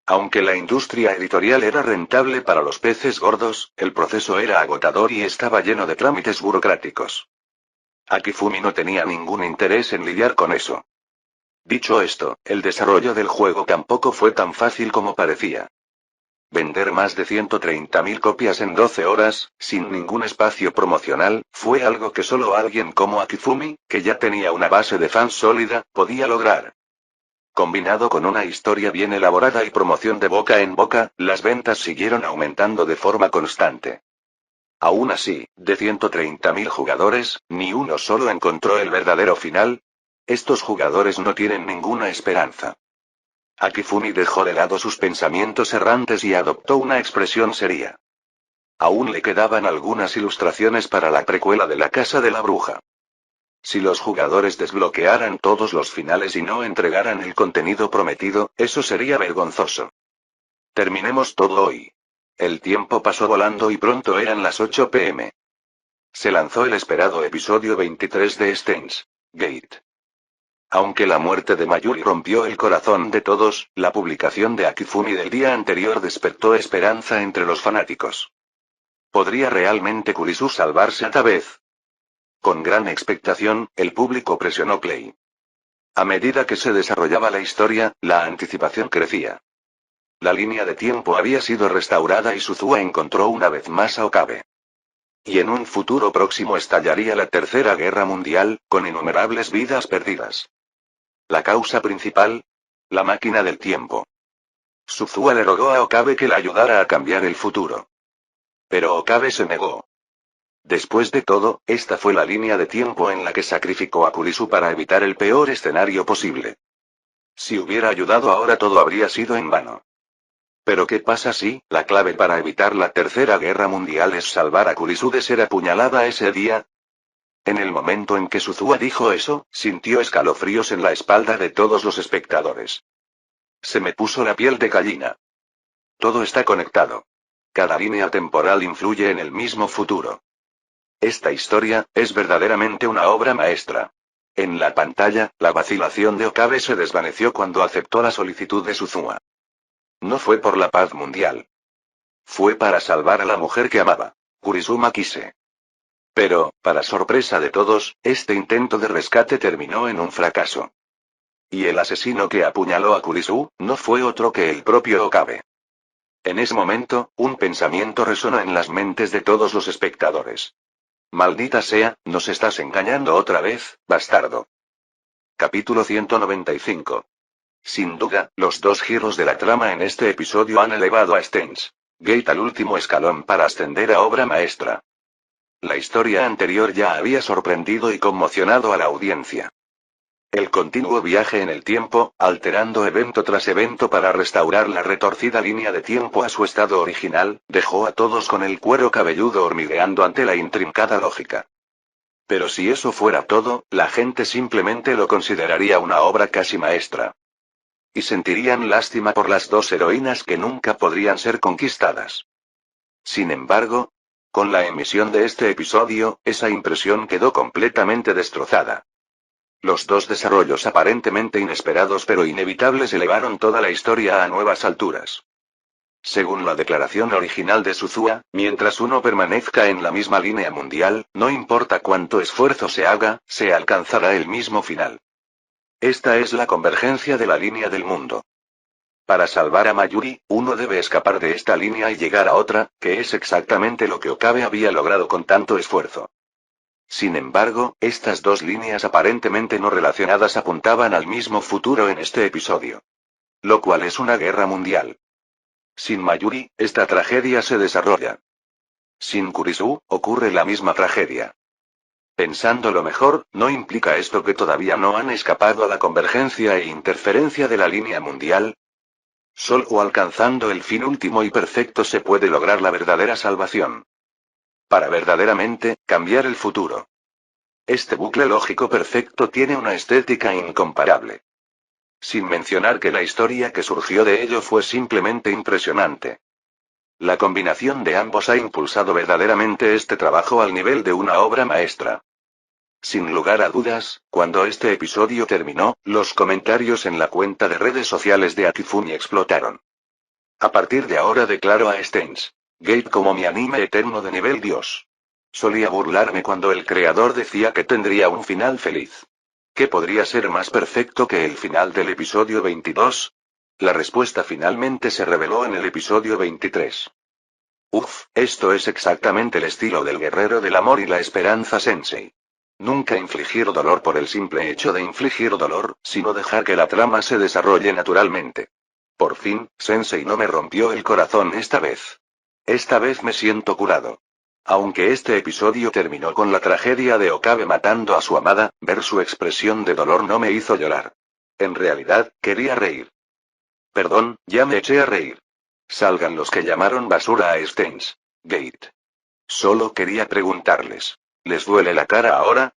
Aunque la industria editorial era rentable para los peces gordos, el proceso era agotador y estaba lleno de trámites burocráticos. Akifumi no tenía ningún interés en lidiar con eso. Dicho esto, el desarrollo del juego tampoco fue tan fácil como parecía. Vender más de 130.000 copias en 12 horas, sin ningún espacio promocional, fue algo que solo alguien como Akifumi, que ya tenía una base de fans sólida, podía lograr. Combinado con una historia bien elaborada y promoción de boca en boca, las ventas siguieron aumentando de forma constante. Aún así, de 130.000 jugadores, ni uno solo encontró el verdadero final. Estos jugadores no tienen ninguna esperanza. Akifumi dejó de lado sus pensamientos errantes y adoptó una expresión seria. Aún le quedaban algunas ilustraciones para la precuela de La Casa de la Bruja. Si los jugadores desbloquearan todos los finales y no entregaran el contenido prometido, eso sería vergonzoso. Terminemos todo hoy. El tiempo pasó volando y pronto eran las 8 p.m. Se lanzó el esperado episodio 23 de Steins Gate. Aunque la muerte de Mayuri rompió el corazón de todos, la publicación de Akifumi del día anterior despertó esperanza entre los fanáticos. ¿Podría realmente Kurisu salvarse esta vez? Con gran expectación, el público presionó play. A medida que se desarrollaba la historia, la anticipación crecía. La línea de tiempo había sido restaurada y Suzua encontró una vez más a Okabe. Y en un futuro próximo estallaría la Tercera Guerra Mundial, con innumerables vidas perdidas. La causa principal: la máquina del tiempo. Suzua le rogó a Okabe que la ayudara a cambiar el futuro. Pero Okabe se negó. Después de todo, esta fue la línea de tiempo en la que sacrificó a Kurisu para evitar el peor escenario posible. Si hubiera ayudado ahora todo habría sido en vano. Pero ¿qué pasa si, la clave para evitar la Tercera Guerra Mundial es salvar a Kurisu de ser apuñalada ese día? En el momento en que Suzua dijo eso, sintió escalofríos en la espalda de todos los espectadores. Se me puso la piel de gallina. Todo está conectado. Cada línea temporal influye en el mismo futuro. Esta historia es verdaderamente una obra maestra. En la pantalla, la vacilación de Okabe se desvaneció cuando aceptó la solicitud de Suzua. No fue por la paz mundial. Fue para salvar a la mujer que amaba, Kurizuma Kise. Pero, para sorpresa de todos, este intento de rescate terminó en un fracaso. Y el asesino que apuñaló a Kurisu, no fue otro que el propio Okabe. En ese momento, un pensamiento resonó en las mentes de todos los espectadores. Maldita sea, nos estás engañando otra vez, bastardo. Capítulo 195. Sin duda, los dos giros de la trama en este episodio han elevado a Steins Gate al último escalón para ascender a obra maestra. La historia anterior ya había sorprendido y conmocionado a la audiencia. El continuo viaje en el tiempo, alterando evento tras evento para restaurar la retorcida línea de tiempo a su estado original, dejó a todos con el cuero cabelludo hormigueando ante la intrincada lógica. Pero si eso fuera todo, la gente simplemente lo consideraría una obra casi maestra. Y sentirían lástima por las dos heroínas que nunca podrían ser conquistadas. Sin embargo, con la emisión de este episodio, esa impresión quedó completamente destrozada. Los dos desarrollos aparentemente inesperados pero inevitables elevaron toda la historia a nuevas alturas. Según la declaración original de Suzua, mientras uno permanezca en la misma línea mundial, no importa cuánto esfuerzo se haga, se alcanzará el mismo final. Esta es la convergencia de la línea del mundo. Para salvar a Mayuri, uno debe escapar de esta línea y llegar a otra, que es exactamente lo que Okabe había logrado con tanto esfuerzo. Sin embargo, estas dos líneas aparentemente no relacionadas apuntaban al mismo futuro en este episodio. Lo cual es una guerra mundial. Sin Mayuri, esta tragedia se desarrolla. Sin Kurisu, ocurre la misma tragedia. Pensándolo mejor, ¿no implica esto que todavía no han escapado a la convergencia e interferencia de la línea mundial? Solo alcanzando el fin último y perfecto se puede lograr la verdadera salvación. Para verdaderamente, cambiar el futuro. Este bucle lógico perfecto tiene una estética incomparable. Sin mencionar que la historia que surgió de ello fue simplemente impresionante. La combinación de ambos ha impulsado verdaderamente este trabajo al nivel de una obra maestra. Sin lugar a dudas, cuando este episodio terminó, los comentarios en la cuenta de redes sociales de Akifune explotaron. A partir de ahora declaro a Steins Gate como mi anime eterno de nivel Dios. Solía burlarme cuando el creador decía que tendría un final feliz. ¿Qué podría ser más perfecto que el final del episodio 22? La respuesta finalmente se reveló en el episodio 23. Uf, esto es exactamente el estilo del guerrero del amor y la esperanza Sensei. Nunca infligir dolor por el simple hecho de infligir dolor, sino dejar que la trama se desarrolle naturalmente. Por fin, Sensei no me rompió el corazón esta vez. Esta vez me siento curado. Aunque este episodio terminó con la tragedia de Okabe matando a su amada, ver su expresión de dolor no me hizo llorar. En realidad, quería reír. Perdón, ya me eché a reír. Salgan los que llamaron basura a Steins Gate. Solo quería preguntarles. ¿Les duele la cara ahora?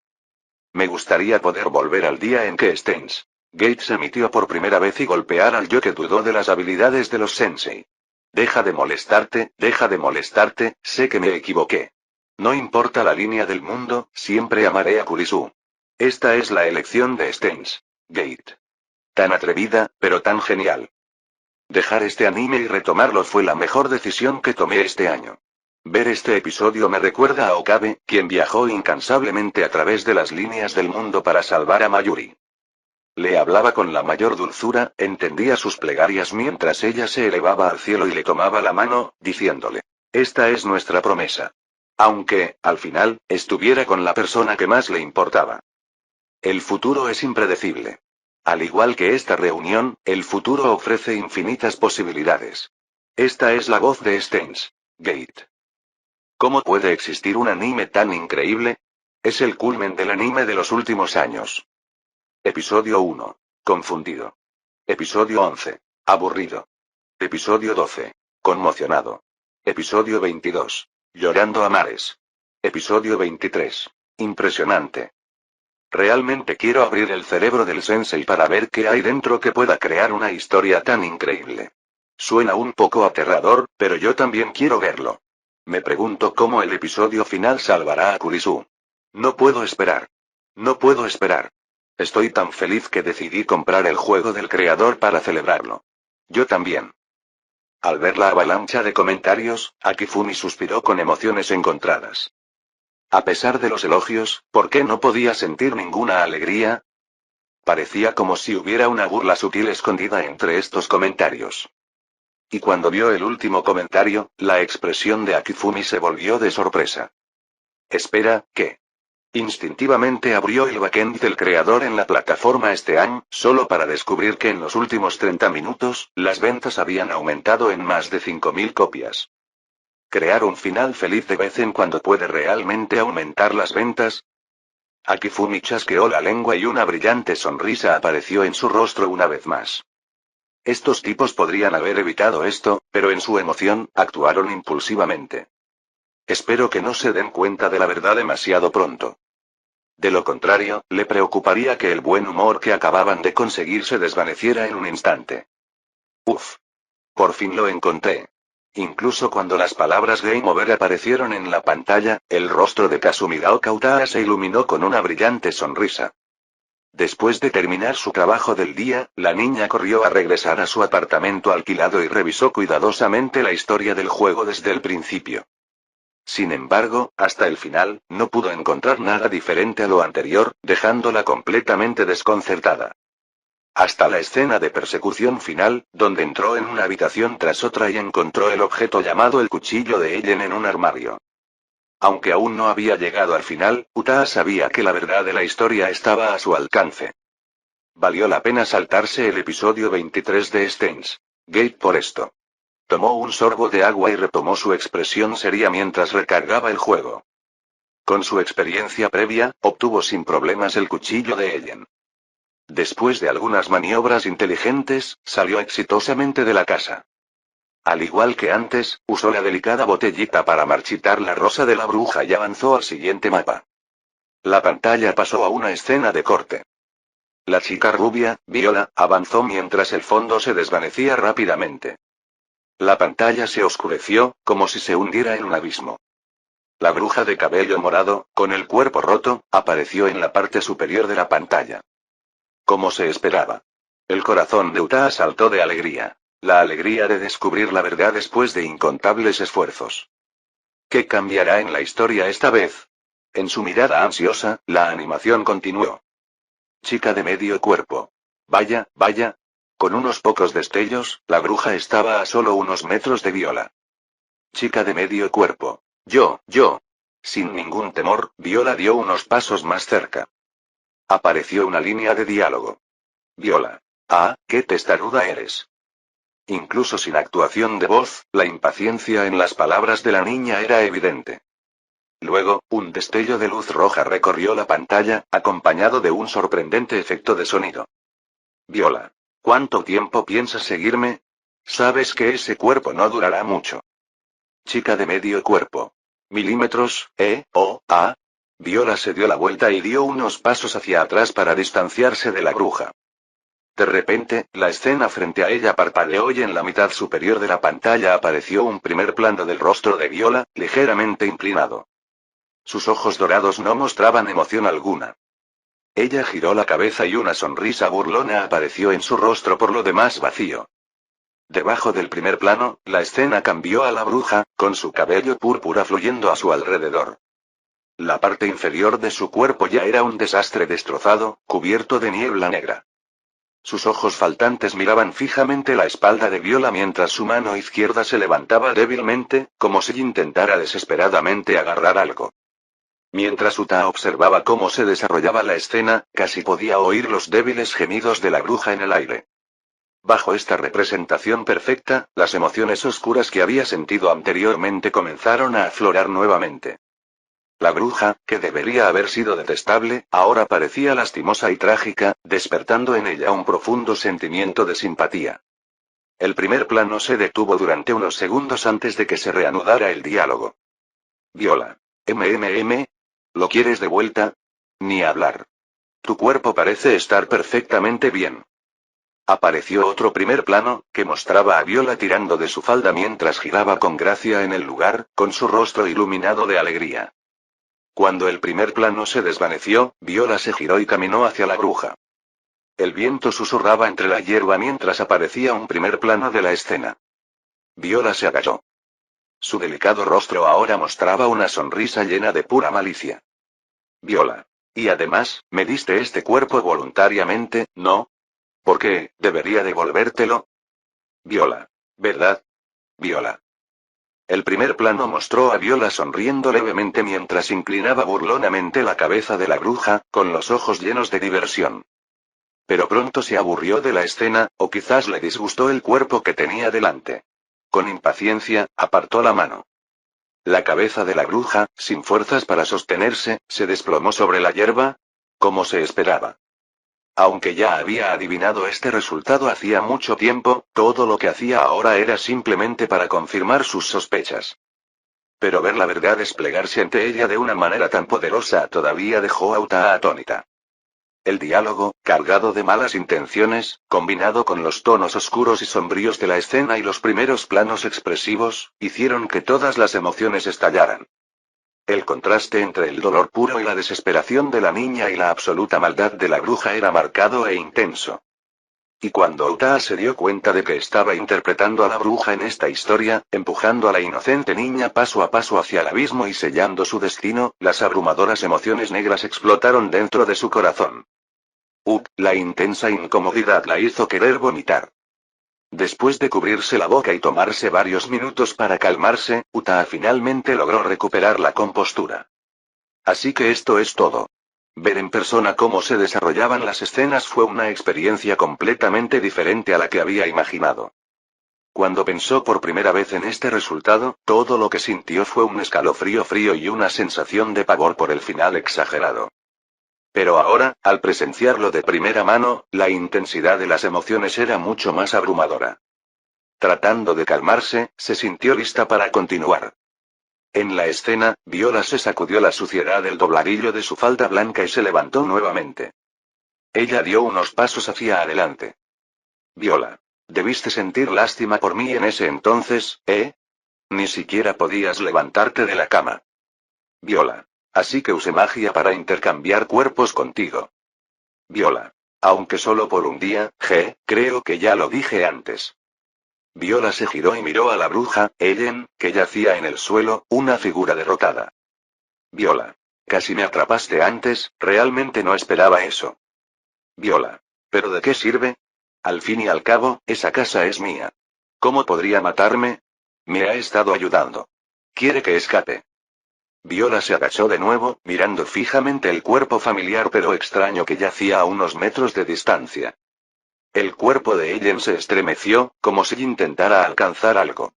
Me gustaría poder volver al día en que Steins Gate se emitió por primera vez y golpear al yo que dudó de las habilidades de los sensei. Deja de molestarte, sé que me equivoqué. No importa la línea del mundo, siempre amaré a Kurisu. Esta es la elección de Steins Gate. Tan atrevida, pero tan genial. Dejar este anime y retomarlo fue la mejor decisión que tomé este año. Ver este episodio me recuerda a Okabe, quien viajó incansablemente a través de las líneas del mundo para salvar a Mayuri. Le hablaba con la mayor dulzura, entendía sus plegarias mientras ella se elevaba al cielo y le tomaba la mano, diciéndole: Esta es nuestra promesa. Aunque, al final, estuviera con la persona que más le importaba. El futuro es impredecible. Al igual que esta reunión, el futuro ofrece infinitas posibilidades. Esta es la voz de Steins Gate. ¿Cómo puede existir un anime tan increíble? Es el culmen del anime de los últimos años. Episodio 1. Confundido. Episodio 11. Aburrido. Episodio 12. Conmocionado. Episodio 22. Llorando a mares. Episodio 23. Impresionante. Realmente quiero abrir el cerebro del sensei para ver qué hay dentro que pueda crear una historia tan increíble. Suena un poco aterrador, pero yo también quiero verlo. Me pregunto cómo el episodio final salvará a Kurisu. No puedo esperar. No puedo esperar. Estoy tan feliz que decidí comprar el juego del creador para celebrarlo. Yo también. Al ver la avalancha de comentarios, Akifumi suspiró con emociones encontradas. A pesar de los elogios, ¿por qué no podía sentir ninguna alegría? Parecía como si hubiera una burla sutil escondida entre estos comentarios. Y cuando vio el último comentario, la expresión de Akifumi se volvió de sorpresa. Espera, ¿qué? Instintivamente abrió el backend del creador en la plataforma Steam, solo para descubrir que en los últimos 30 minutos, las ventas habían aumentado en más de 5.000 copias. ¿Crear un final feliz de vez en cuando puede realmente aumentar las ventas? Akifumi chasqueó la lengua y una brillante sonrisa apareció en su rostro una vez más. Estos tipos podrían haber evitado esto, pero en su emoción, actuaron impulsivamente. Espero que no se den cuenta de la verdad demasiado pronto. De lo contrario, le preocuparía que el buen humor que acababan de conseguir se desvaneciera en un instante. Uf. Por fin lo encontré. Incluso cuando las palabras Game Over aparecieron en la pantalla, el rostro de Kazumigao Utada se iluminó con una brillante sonrisa. Después de terminar su trabajo del día, la niña corrió a regresar a su apartamento alquilado y revisó cuidadosamente la historia del juego desde el principio. Sin embargo, hasta el final, no pudo encontrar nada diferente a lo anterior, dejándola completamente desconcertada. Hasta la escena de persecución final, donde entró en una habitación tras otra y encontró el objeto llamado el cuchillo de Ellen en un armario. Aunque aún no había llegado al final, Utaa sabía que la verdad de la historia estaba a su alcance. Valió la pena saltarse el episodio 23 de Steins Gate por esto. Tomó un sorbo de agua y retomó su expresión seria mientras recargaba el juego. Con su experiencia previa, obtuvo sin problemas el cuchillo de Ellen. Después de algunas maniobras inteligentes, salió exitosamente de la casa. Al igual que antes, usó la delicada botellita para marchitar la rosa de la bruja y avanzó al siguiente mapa. La pantalla pasó a una escena de corte. La chica rubia, Viola, avanzó mientras el fondo se desvanecía rápidamente. La pantalla se oscureció, como si se hundiera en un abismo. La bruja de cabello morado, con el cuerpo roto, apareció en la parte superior de la pantalla. Como se esperaba. El corazón de Utaa saltó de alegría. La alegría de descubrir la verdad después de incontables esfuerzos. ¿Qué cambiará en la historia esta vez? En su mirada ansiosa, la animación continuó. Chica de medio cuerpo. Vaya, vaya. Con unos pocos destellos, la bruja estaba a solo unos metros de Viola. Chica de medio cuerpo. Yo. Sin ningún temor, Viola dio unos pasos más cerca. Apareció una línea de diálogo. Viola. Ah, qué testaruda eres. Incluso sin actuación de voz, la impaciencia en las palabras de la niña era evidente. Luego, un destello de luz roja recorrió la pantalla, acompañado de un sorprendente efecto de sonido. Viola. ¿Cuánto tiempo piensas seguirme? Sabes que ese cuerpo no durará mucho. Chica de medio cuerpo. Milímetros, Viola se dio la vuelta y dio unos pasos hacia atrás para distanciarse de la bruja. De repente, la escena frente a ella parpadeó y en la mitad superior de la pantalla apareció un primer plano del rostro de Viola, ligeramente inclinado. Sus ojos dorados no mostraban emoción alguna. Ella giró la cabeza y una sonrisa burlona apareció en su rostro por lo demás vacío. Debajo del primer plano, la escena cambió a la bruja, con su cabello púrpura fluyendo a su alrededor. La parte inferior de su cuerpo ya era un desastre destrozado, cubierto de niebla negra. Sus ojos faltantes miraban fijamente la espalda de Viola mientras su mano izquierda se levantaba débilmente, como si intentara desesperadamente agarrar algo. Mientras Utaa observaba cómo se desarrollaba la escena, casi podía oír los débiles gemidos de la bruja en el aire. Bajo esta representación perfecta, las emociones oscuras que había sentido anteriormente comenzaron a aflorar nuevamente. La bruja, que debería haber sido detestable, ahora parecía lastimosa y trágica, despertando en ella un profundo sentimiento de simpatía. El primer plano se detuvo durante unos segundos antes de que se reanudara el diálogo. Viola. ¿Lo quieres de vuelta? Ni hablar. Tu cuerpo parece estar perfectamente bien. Apareció otro primer plano, que mostraba a Viola tirando de su falda mientras giraba con gracia en el lugar, con su rostro iluminado de alegría. Cuando el primer plano se desvaneció, Viola se giró y caminó hacia la bruja. El viento susurraba entre la hierba mientras aparecía un primer plano de la escena. Viola se agachó. Su delicado rostro ahora mostraba una sonrisa llena de pura malicia. Viola. Y además, me diste este cuerpo voluntariamente, ¿no? ¿Por qué, debería devolvértelo? Viola. ¿Verdad? Viola. El primer plano mostró a Viola sonriendo levemente mientras inclinaba burlonamente la cabeza de la bruja, con los ojos llenos de diversión. Pero pronto se aburrió de la escena, o quizás le disgustó el cuerpo que tenía delante. Con impaciencia, apartó la mano. La cabeza de la bruja, sin fuerzas para sostenerse, se desplomó sobre la hierba, como se esperaba. Aunque ya había adivinado este resultado hacía mucho tiempo, todo lo que hacía ahora era simplemente para confirmar sus sospechas. Pero ver la verdad desplegarse ante ella de una manera tan poderosa todavía dejó a Uta atónita. El diálogo, cargado de malas intenciones, combinado con los tonos oscuros y sombríos de la escena y los primeros planos expresivos, hicieron que todas las emociones estallaran. El contraste entre el dolor puro y la desesperación de la niña y la absoluta maldad de la bruja era marcado e intenso. Y cuando Uta se dio cuenta de que estaba interpretando a la bruja en esta historia, empujando a la inocente niña paso a paso hacia el abismo y sellando su destino, las abrumadoras emociones negras explotaron dentro de su corazón. La intensa incomodidad la hizo querer vomitar. Después de cubrirse la boca y tomarse varios minutos para calmarse, Uta finalmente logró recuperar la compostura. Así que esto es todo. Ver en persona cómo se desarrollaban las escenas fue una experiencia completamente diferente a la que había imaginado. Cuando pensó por primera vez en este resultado, todo lo que sintió fue un escalofrío frío y una sensación de pavor por el final exagerado. Pero ahora, al presenciarlo de primera mano, la intensidad de las emociones era mucho más abrumadora. Tratando de calmarse, se sintió lista para continuar. En la escena, Viola se sacudió la suciedad del dobladillo de su falda blanca y se levantó nuevamente. Ella dio unos pasos hacia adelante. Viola. Debiste sentir lástima por mí en ese entonces, ¿eh? Ni siquiera podías levantarte de la cama. Viola. Así que usé magia para intercambiar cuerpos contigo. Viola. Aunque solo por un día, creo que ya lo dije antes. Viola se giró y miró a la bruja, Ellen, que yacía en el suelo, una figura derrotada. Viola. Casi me atrapaste antes, realmente no esperaba eso. Viola. ¿Pero de qué sirve? Al fin y al cabo, esa casa es mía. ¿Cómo podría matarme? Me ha estado ayudando. Quiere que escape. Viola se agachó de nuevo, mirando fijamente el cuerpo familiar pero extraño que yacía a unos metros de distancia. El cuerpo de Ellen se estremeció, como si intentara alcanzar algo.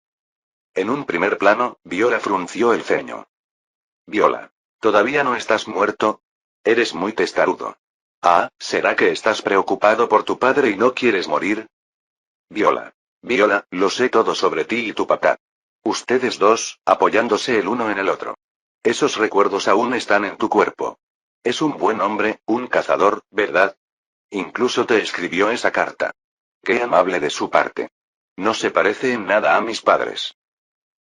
En un primer plano, Viola frunció el ceño. Viola. ¿Todavía no estás muerto? Eres muy testarudo. ¿Será que estás preocupado por tu padre y no quieres morir? Viola. Viola, lo sé todo sobre ti y tu papá. Ustedes dos, apoyándose el uno en el otro. Esos recuerdos aún están en tu cuerpo. Es un buen hombre, un cazador, ¿verdad? Incluso te escribió esa carta. Qué amable de su parte. No se parece en nada a mis padres.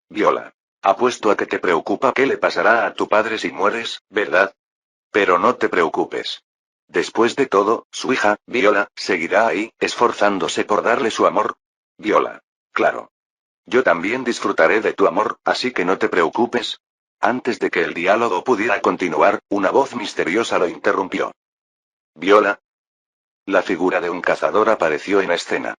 Viola. Apuesto a que te preocupa qué le pasará a tu padre si mueres, ¿verdad? Pero no te preocupes. Después de todo, su hija, Viola, seguirá ahí, esforzándose por darle su amor. Viola. Claro. Yo también disfrutaré de tu amor, así que no te preocupes. Antes de que el diálogo pudiera continuar, una voz misteriosa lo interrumpió. Viola. La figura de un cazador apareció en escena.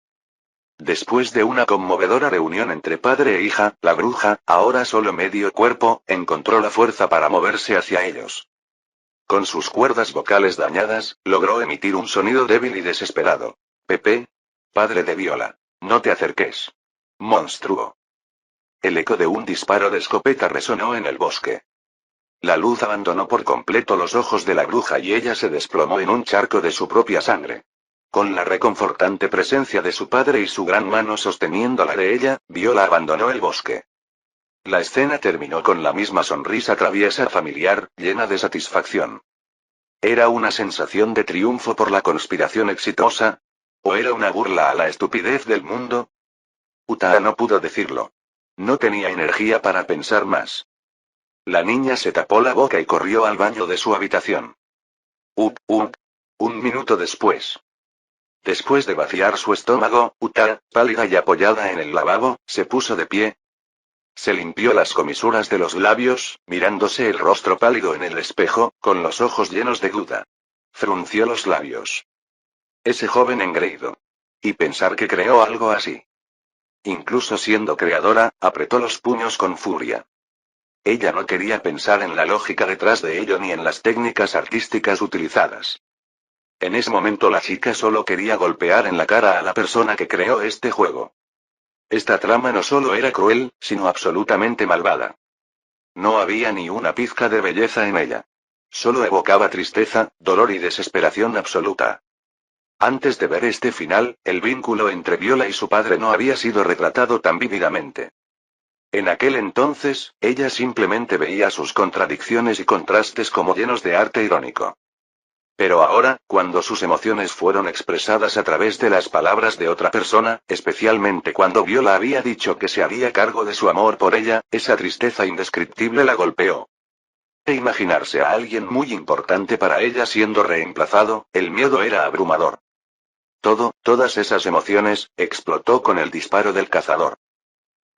Después de una conmovedora reunión entre padre e hija, la bruja, ahora solo medio cuerpo, encontró la fuerza para moverse hacia ellos. Con sus cuerdas vocales dañadas, logró emitir un sonido débil y desesperado. Pepe. Padre de Viola. No te acerques. Monstruo. El eco de un disparo de escopeta resonó en el bosque. La luz abandonó por completo los ojos de la bruja y ella se desplomó en un charco de su propia sangre. Con la reconfortante presencia de su padre y su gran mano sosteniendo la de ella, Viola abandonó el bosque. La escena terminó con la misma sonrisa traviesa familiar, llena de satisfacción. ¿Era una sensación de triunfo por la conspiración exitosa? ¿O era una burla a la estupidez del mundo? Utaa no pudo decirlo. No tenía energía para pensar más. La niña se tapó la boca y corrió al baño de su habitación. Un minuto después. Después de vaciar su estómago, Utaa, pálida y apoyada en el lavabo, se puso de pie. Se limpió las comisuras de los labios, mirándose el rostro pálido en el espejo, con los ojos llenos de duda. Frunció los labios. Ese joven engreído. Y pensar que creó algo así. Incluso siendo creadora, apretó los puños con furia. Ella no quería pensar en la lógica detrás de ello ni en las técnicas artísticas utilizadas. En ese momento la chica solo quería golpear en la cara a la persona que creó este juego. Esta trama no solo era cruel, sino absolutamente malvada. No había ni una pizca de belleza en ella. Solo evocaba tristeza, dolor y desesperación absoluta. Antes de ver este final, el vínculo entre Viola y su padre no había sido retratado tan vívidamente. En aquel entonces, ella simplemente veía sus contradicciones y contrastes como llenos de arte irónico. Pero ahora, cuando sus emociones fueron expresadas a través de las palabras de otra persona, especialmente cuando Viola había dicho que se haría cargo de su amor por ella, esa tristeza indescriptible la golpeó. E imaginarse a alguien muy importante para ella siendo reemplazado, el miedo era abrumador. Todas esas emociones, explotó con el disparo del cazador.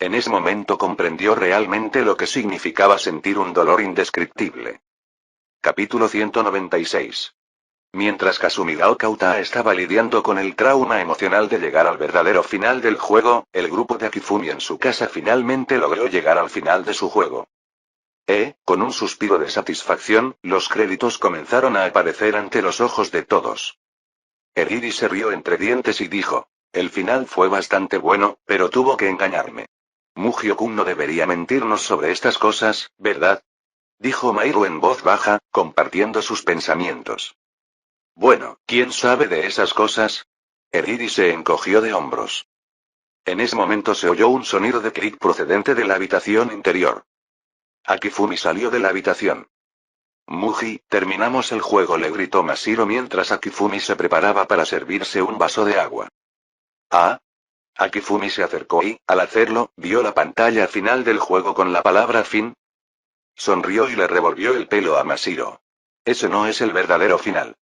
En ese momento comprendió realmente lo que significaba sentir un dolor indescriptible. Capítulo 196. Mientras Kasumigaoka Utaa estaba lidiando con el trauma emocional de llegar al verdadero final del juego, el grupo de Akifumi en su casa finalmente logró llegar al final de su juego. Con un suspiro de satisfacción, los créditos comenzaron a aparecer ante los ojos de todos. Eriri se rió entre dientes y dijo: el final fue bastante bueno, pero tuvo que engañarme. Mujio-kun no debería mentirnos sobre estas cosas, ¿verdad? Dijo Mairo en voz baja, compartiendo sus pensamientos. Bueno, ¿quién sabe de esas cosas? Eriri se encogió de hombros. En ese momento se oyó un sonido de clic procedente de la habitación interior. Akifumi salió de la habitación. Muji, terminamos el juego, le gritó Mashiro mientras Akifumi se preparaba para servirse un vaso de agua. Ah. Akifumi se acercó y, al hacerlo, vio la pantalla final del juego con la palabra fin. Sonrió y le revolvió el pelo a Mashiro. Ese no es el verdadero final.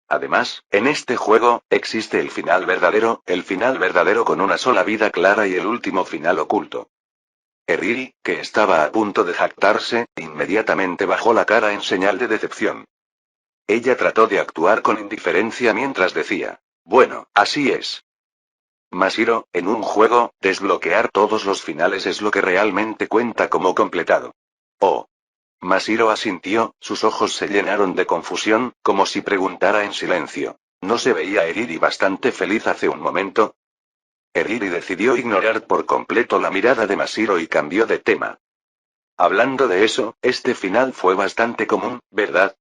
Además, en este juego, existe el final verdadero con una sola vida clara y el último final oculto. Eriri, que estaba a punto de jactarse, inmediatamente bajó la cara en señal de decepción. Ella trató de actuar con indiferencia mientras decía: bueno, así es. Mashiro, en un juego, desbloquear todos los finales es lo que realmente cuenta como completado. Oh. Mashiro asintió, sus ojos se llenaron de confusión, como si preguntara en silencio. ¿No se veía Eriri bastante feliz hace un momento? Eriri decidió ignorar por completo la mirada de Mashiro y cambió de tema. Hablando de eso, este final fue bastante común, ¿verdad?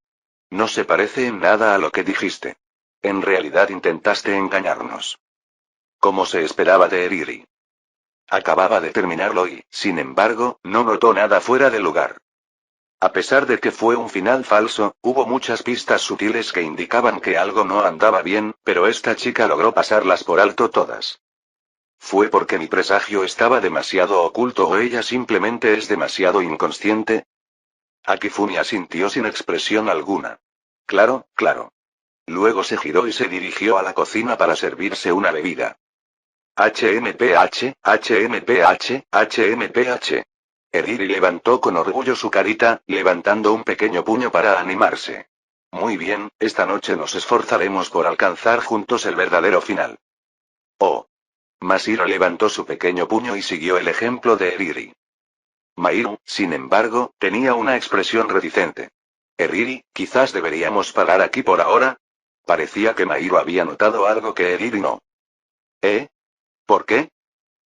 No se parece en nada a lo que dijiste. En realidad intentaste engañarnos. Como se esperaba de Eriri. Acababa de terminarlo y, sin embargo, no notó nada fuera de lugar. A pesar de que fue un final falso, hubo muchas pistas sutiles que indicaban que algo no andaba bien, pero esta chica logró pasarlas por alto todas. ¿Fue porque mi presagio estaba demasiado oculto o ella simplemente es demasiado inconsciente? Akifumi asintió sin expresión alguna. Claro, claro. Luego se giró y se dirigió a la cocina para servirse una bebida. HMPH, HMPH, HMPH. Eriri levantó con orgullo su carita, levantando un pequeño puño para animarse. Muy bien, esta noche nos esforzaremos por alcanzar juntos el verdadero final. Oh. Mashiro levantó su pequeño puño y siguió el ejemplo de Eriri. Mairo, sin embargo, tenía una expresión reticente. Eriri, quizás deberíamos parar aquí por ahora. Parecía que Mairo había notado algo que Eriri no. ¿Por qué?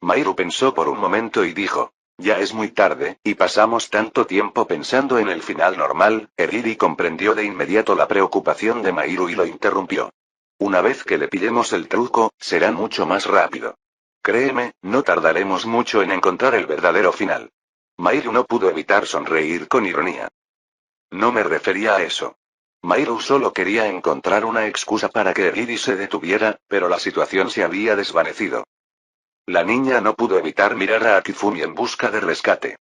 Mairo pensó por un momento y dijo: ya es muy tarde, y pasamos tanto tiempo pensando en el final normal. Eriri comprendió de inmediato la preocupación de Mairo y lo interrumpió. Una vez que le pillemos el truco, será mucho más rápido. Créeme, no tardaremos mucho en encontrar el verdadero final. Mairo no pudo evitar sonreír con ironía. No me refería a eso. Mairo solo quería encontrar una excusa para que Eriri se detuviera, pero la situación se había desvanecido. La niña no pudo evitar mirar a Akifumi en busca de rescate.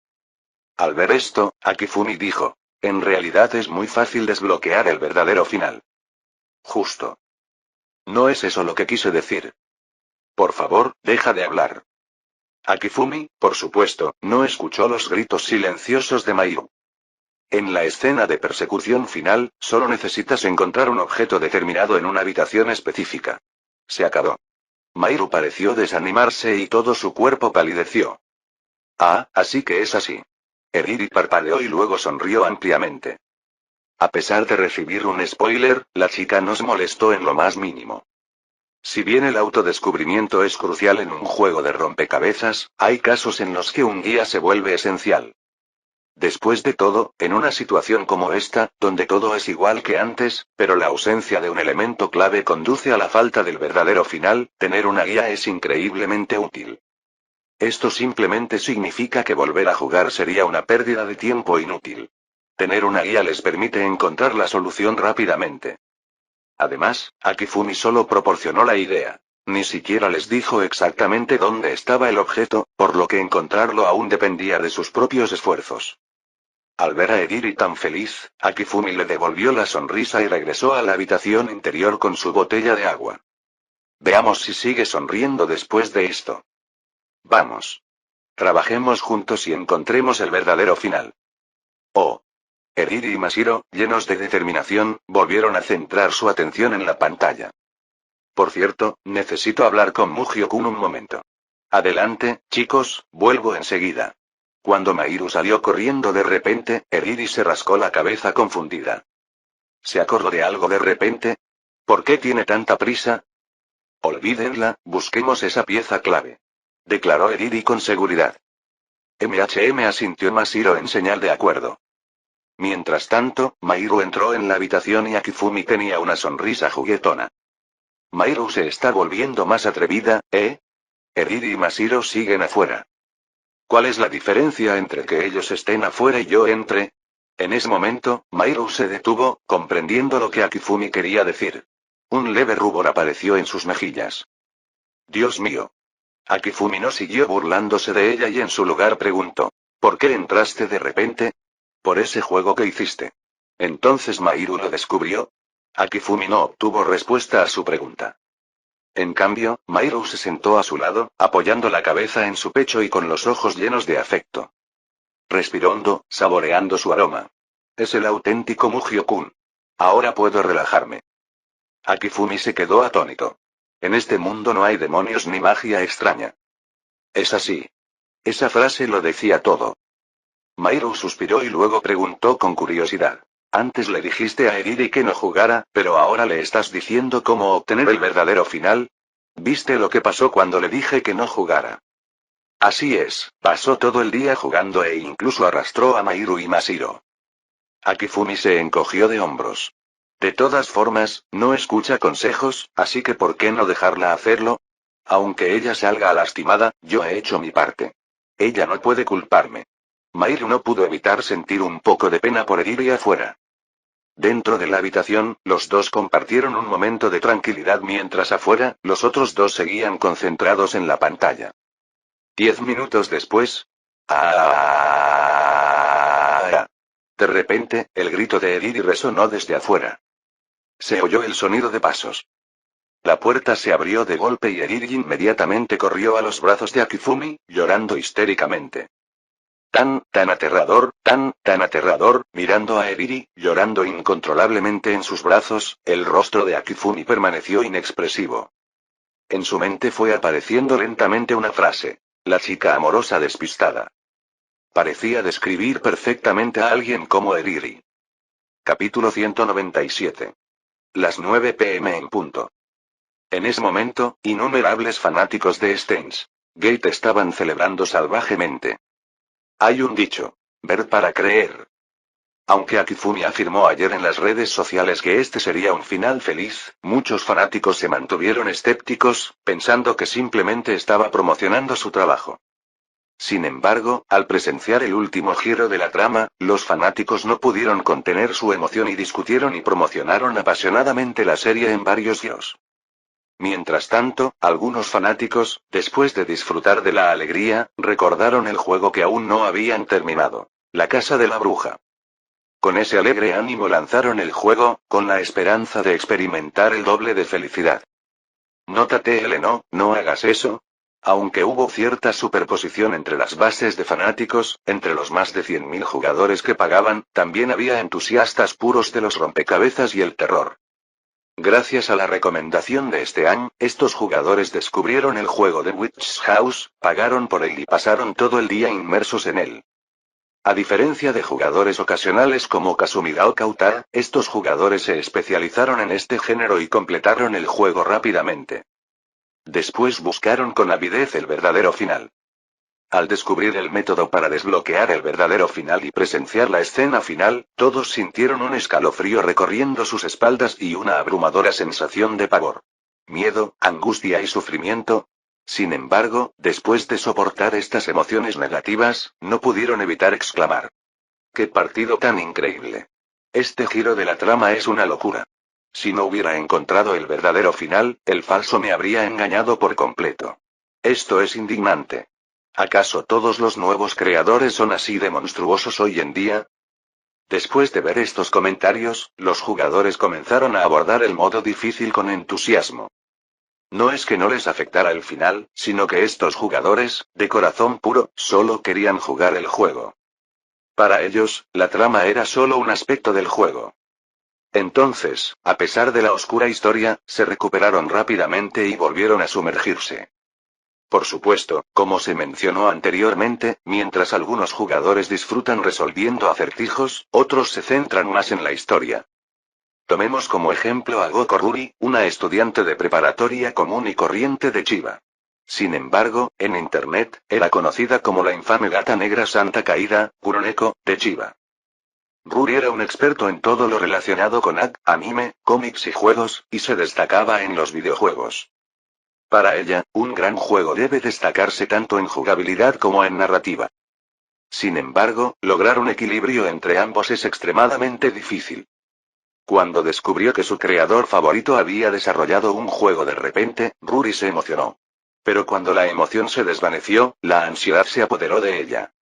Al ver esto, Akifumi dijo, en realidad es muy fácil desbloquear el verdadero final. Justo. No es eso lo que quise decir. Por favor, deja de hablar. Akifumi, por supuesto, no escuchó los gritos silenciosos de Mairo. En la escena de persecución final, solo necesitas encontrar un objeto determinado en una habitación específica. Se acabó. Mairo pareció desanimarse y todo su cuerpo palideció. Ah, así que es así. Eriri parpadeó y luego sonrió ampliamente. A pesar de recibir un spoiler, la chica nos molestó en lo más mínimo. Si bien el autodescubrimiento es crucial en un juego de rompecabezas, hay casos en los que un guía se vuelve esencial. Después de todo, en una situación como esta, donde todo es igual que antes, pero la ausencia de un elemento clave conduce a la falta del verdadero final, tener una guía es increíblemente útil. Esto simplemente significa que volver a jugar sería una pérdida de tiempo inútil. Tener una guía les permite encontrar la solución rápidamente. Además, Akifumi solo proporcionó la idea. Ni siquiera les dijo exactamente dónde estaba el objeto, por lo que encontrarlo aún dependía de sus propios esfuerzos. Al ver a Eriri tan feliz, Akifumi le devolvió la sonrisa y regresó a la habitación interior con su botella de agua. Veamos si sigue sonriendo después de esto. Vamos. Trabajemos juntos y encontremos el verdadero final. Oh. Eriri y Mashiro, llenos de determinación, volvieron a centrar su atención en la pantalla. Por cierto, necesito hablar con Mujio-kun un momento. Adelante, chicos, vuelvo enseguida. Cuando Mairo salió corriendo de repente, Eriri se rascó la cabeza confundida. ¿Se acordó de algo de repente? ¿Por qué tiene tanta prisa? Olvídenla, busquemos esa pieza clave. Declaró Eriri con seguridad. Asintió Mashiro en señal de acuerdo. Mientras tanto, Mairo entró en la habitación y Akifumi tenía una sonrisa juguetona. Mairo se está volviendo más atrevida, ¿eh? Eriri y Mashiro siguen afuera. ¿Cuál es la diferencia entre que ellos estén afuera y yo entre? En ese momento, Mairo se detuvo, comprendiendo lo que Akifumi quería decir. Un leve rubor apareció en sus mejillas. Dios mío. Akifumi no siguió burlándose de ella y en su lugar preguntó. ¿Por qué entraste de repente? Por ese juego que hiciste. Entonces Mairo lo descubrió. Akifumi no obtuvo respuesta a su pregunta. En cambio, Mairo se sentó a su lado, apoyando la cabeza en su pecho y con los ojos llenos de afecto. Respiró hondo, saboreando su aroma. Es el auténtico Mujio-kun. Ahora puedo relajarme. Akifumi se quedó atónito. En este mundo no hay demonios ni magia extraña. Es así. Esa frase lo decía todo. Mairo suspiró y luego preguntó con curiosidad. Antes le dijiste a Eriri que no jugara, pero ahora le estás diciendo cómo obtener el verdadero final. ¿Viste lo que pasó cuando le dije que no jugara? Así es, pasó todo el día jugando e incluso arrastró a Mairo y Mashiro. Akifumi se encogió de hombros. De todas formas, no escucha consejos, así que ¿por qué no dejarla hacerlo? Aunque ella salga lastimada, yo he hecho mi parte. Ella no puede culparme. Mairo no pudo evitar sentir un poco de pena por Eriri afuera. Dentro de la habitación, los dos compartieron un momento de tranquilidad mientras afuera, los otros dos seguían concentrados en la pantalla. 10 minutos después. ¡Ah! De repente, el grito de Eriri resonó desde afuera. Se oyó el sonido de pasos. La puerta se abrió de golpe y Eriri inmediatamente corrió a los brazos de Akifumi, llorando histéricamente. Tan aterrador, mirando a Eriri, llorando incontrolablemente en sus brazos, el rostro de Akifumi permaneció inexpresivo. En su mente fue apareciendo lentamente una frase. La chica amorosa despistada. Parecía describir perfectamente a alguien como Eriri. Capítulo 197. Las 9 p.m. en punto. En ese momento, innumerables fanáticos de Steins Gate estaban celebrando salvajemente. Hay un dicho. Ver para creer. Aunque Akifumi afirmó ayer en las redes sociales que este sería un final feliz, muchos fanáticos se mantuvieron escépticos, pensando que simplemente estaba promocionando su trabajo. Sin embargo, al presenciar el último giro de la trama, los fanáticos no pudieron contener su emoción y discutieron y promocionaron apasionadamente la serie en varios videos. Mientras tanto, algunos fanáticos, después de disfrutar de la alegría, recordaron el juego que aún no habían terminado: La Casa de la Bruja. Con ese alegre ánimo lanzaron el juego, con la esperanza de experimentar el doble de felicidad. Nota TL: no hagas eso. Aunque hubo cierta superposición entre las bases de fanáticos, entre los más de 100.000 jugadores que pagaban, también había entusiastas puros de los rompecabezas y el terror. Gracias a la recomendación de Steam, estos jugadores descubrieron el juego de Witch's House, pagaron por él y pasaron todo el día inmersos en él. A diferencia de jugadores ocasionales como Kazumira o Kauta, estos jugadores se especializaron en este género y completaron el juego rápidamente. Después buscaron con avidez el verdadero final. Al descubrir el método para desbloquear el verdadero final y presenciar la escena final, todos sintieron un escalofrío recorriendo sus espaldas y una abrumadora sensación de pavor. Miedo, angustia y sufrimiento. Sin embargo, después de soportar estas emociones negativas, no pudieron evitar exclamar: ¡Qué partido tan increíble! Este giro de la trama es una locura. Si no hubiera encontrado el verdadero final, el falso me habría engañado por completo. Esto es indignante. ¿Acaso todos los nuevos creadores son así de monstruosos hoy en día? Después de ver estos comentarios, los jugadores comenzaron a abordar el modo difícil con entusiasmo. No es que no les afectara el final, sino que estos jugadores, de corazón puro, solo querían jugar el juego. Para ellos, la trama era solo un aspecto del juego. Entonces, a pesar de la oscura historia, se recuperaron rápidamente y volvieron a sumergirse. Por supuesto, como se mencionó anteriormente, mientras algunos jugadores disfrutan resolviendo acertijos, otros se centran más en la historia. Tomemos como ejemplo a Goko Ruri, una estudiante de preparatoria común y corriente de Chiba. Sin embargo, en internet, era conocida como la infame gata negra Santa Caída, Kuroneko, de Chiba. Ruri era un experto en todo lo relacionado con anime, cómics y juegos, y se destacaba en los videojuegos. Para ella, un gran juego debe destacarse tanto en jugabilidad como en narrativa. Sin embargo, lograr un equilibrio entre ambos es extremadamente difícil. Cuando descubrió que su creador favorito había desarrollado un juego de repente, Ruri se emocionó. Pero cuando la emoción se desvaneció, la ansiedad se apoderó de ella.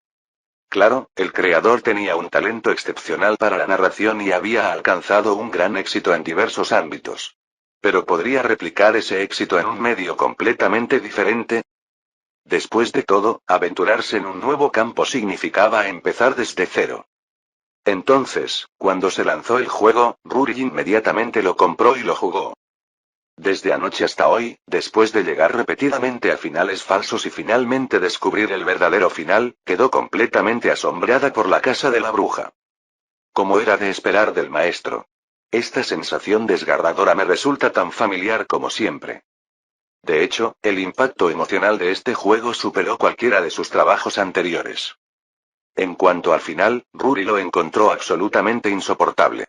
Claro, el creador tenía un talento excepcional para la narración y había alcanzado un gran éxito en diversos ámbitos. Pero ¿podría replicar ese éxito en un medio completamente diferente? Después de todo, aventurarse en un nuevo campo significaba empezar desde cero. Entonces, cuando se lanzó el juego, Ruri inmediatamente lo compró y lo jugó. Desde anoche hasta hoy, después de llegar repetidamente a finales falsos y finalmente descubrir el verdadero final, quedó completamente asombrada por la casa de la bruja. Como era de esperar del maestro. Esta sensación desgarradora me resulta tan familiar como siempre. De hecho, el impacto emocional de este juego superó cualquiera de sus trabajos anteriores. En cuanto al final, Ruri lo encontró absolutamente insoportable.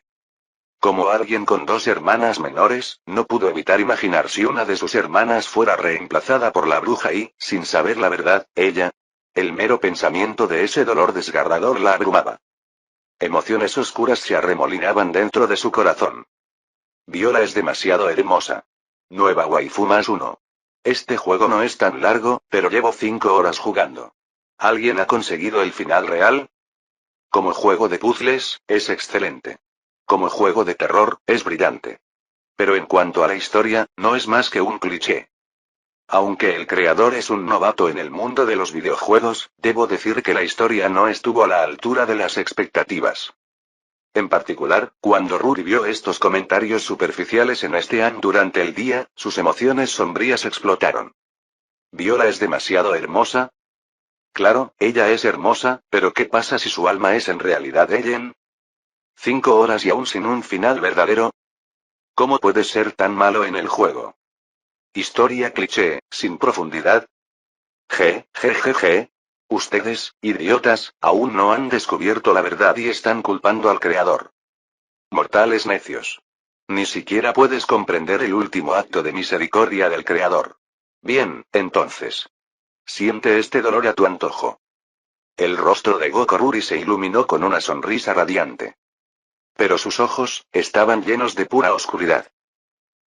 Como alguien con dos hermanas menores, no pudo evitar imaginar si una de sus hermanas fuera reemplazada por la bruja y, sin saber la verdad, ella. El mero pensamiento de ese dolor desgarrador la abrumaba. Emociones oscuras se arremolinaban dentro de su corazón. Viola es demasiado hermosa. Nueva waifu más uno. Este juego no es tan largo, pero llevo 5 horas jugando. ¿Alguien ha conseguido el final real? Como juego de puzzles, es excelente. Como juego de terror, es brillante. Pero en cuanto a la historia, no es más que un cliché. Aunque el creador es un novato en el mundo de los videojuegos, debo decir que la historia no estuvo a la altura de las expectativas. En particular, cuando Ruri vio estos comentarios superficiales en Steam durante el día, sus emociones sombrías explotaron. ¿Viola es demasiado hermosa? Claro, ella es hermosa, pero ¿qué pasa si su alma es en realidad Ellen? 5 horas y aún sin un final verdadero. ¿Cómo puede ser tan malo en el juego? Historia cliché, sin profundidad. G. Ustedes, idiotas, aún no han descubierto la verdad y están culpando al Creador. Mortales necios. Ni siquiera puedes comprender el último acto de misericordia del Creador. Bien, entonces. Siente este dolor a tu antojo. El rostro de Gokor Ruri se iluminó con una sonrisa radiante. Pero sus ojos, estaban llenos de pura oscuridad.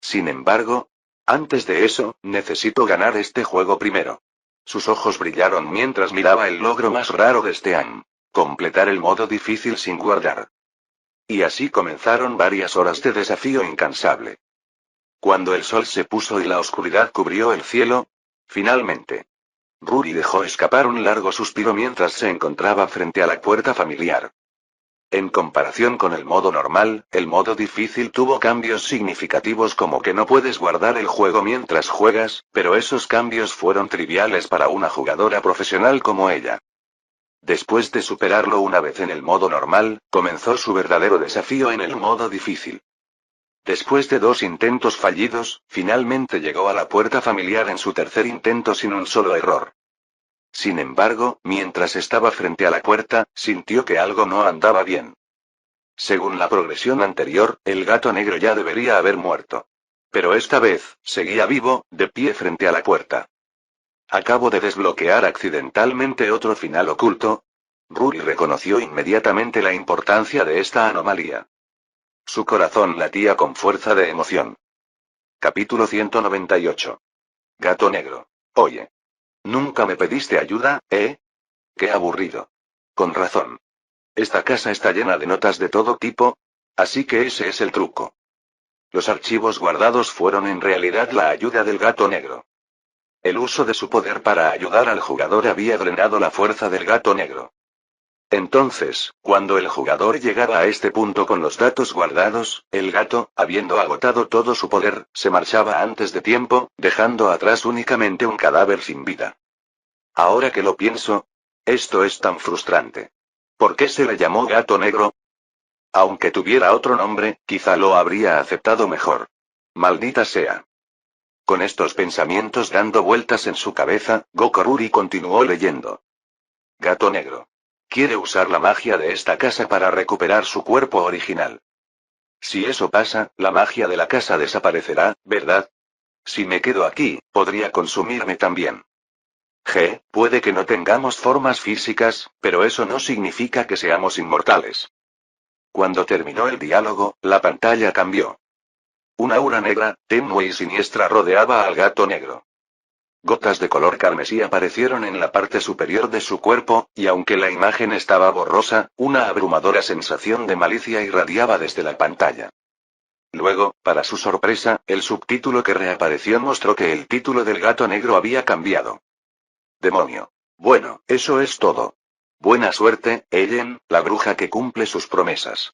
Sin embargo, antes de eso, necesito ganar este juego primero. Sus ojos brillaron mientras miraba el logro más raro de este año. Completar el modo difícil sin guardar. Y así comenzaron varias horas de desafío incansable. Cuando el sol se puso y la oscuridad cubrió el cielo, finalmente, Ruri dejó escapar un largo suspiro mientras se encontraba frente a la puerta familiar. En comparación con el modo normal, el modo difícil tuvo cambios significativos como que no puedes guardar el juego mientras juegas, pero esos cambios fueron triviales para una jugadora profesional como ella. Después de superarlo una vez en el modo normal, comenzó su verdadero desafío en el modo difícil. Después de 2 intentos fallidos, finalmente llegó a la puerta familiar en su tercer intento sin un solo error. Sin embargo, mientras estaba frente a la puerta, sintió que algo no andaba bien. Según la progresión anterior, el gato negro ya debería haber muerto. Pero esta vez, seguía vivo, de pie frente a la puerta. Acabo de desbloquear accidentalmente otro final oculto. Ruri reconoció inmediatamente la importancia de esta anomalía. Su corazón latía con fuerza de emoción. Capítulo 198. Gato negro. Oye. ¿Nunca me pediste ayuda, eh? Qué aburrido. Con razón. Esta casa está llena de notas de todo tipo, así que ese es el truco. Los archivos guardados fueron en realidad la ayuda del gato negro. El uso de su poder para ayudar al jugador había drenado la fuerza del gato negro. Entonces, cuando el jugador llegaba a este punto con los datos guardados, el gato, habiendo agotado todo su poder, se marchaba antes de tiempo, dejando atrás únicamente un cadáver sin vida. Ahora que lo pienso, esto es tan frustrante. ¿Por qué se le llamó gato negro? Aunque tuviera otro nombre, quizá lo habría aceptado mejor. Maldita sea. Con estos pensamientos dando vueltas en su cabeza, Gokor Ruri continuó leyendo. Gato negro. Quiere usar la magia de esta casa para recuperar su cuerpo original. Si eso pasa, la magia de la casa desaparecerá, ¿verdad? Si me quedo aquí, podría consumirme también. Puede que no tengamos formas físicas, pero eso no significa que seamos inmortales. Cuando terminó el diálogo, la pantalla cambió. Una aura negra, tenue y siniestra rodeaba al gato negro. Gotas de color carmesí aparecieron en la parte superior de su cuerpo, y aunque la imagen estaba borrosa, una abrumadora sensación de malicia irradiaba desde la pantalla. Luego, para su sorpresa, el subtítulo que reapareció mostró que el título del gato negro había cambiado. Demonio. Bueno, eso es todo. Buena suerte, Ellen, la bruja que cumple sus promesas.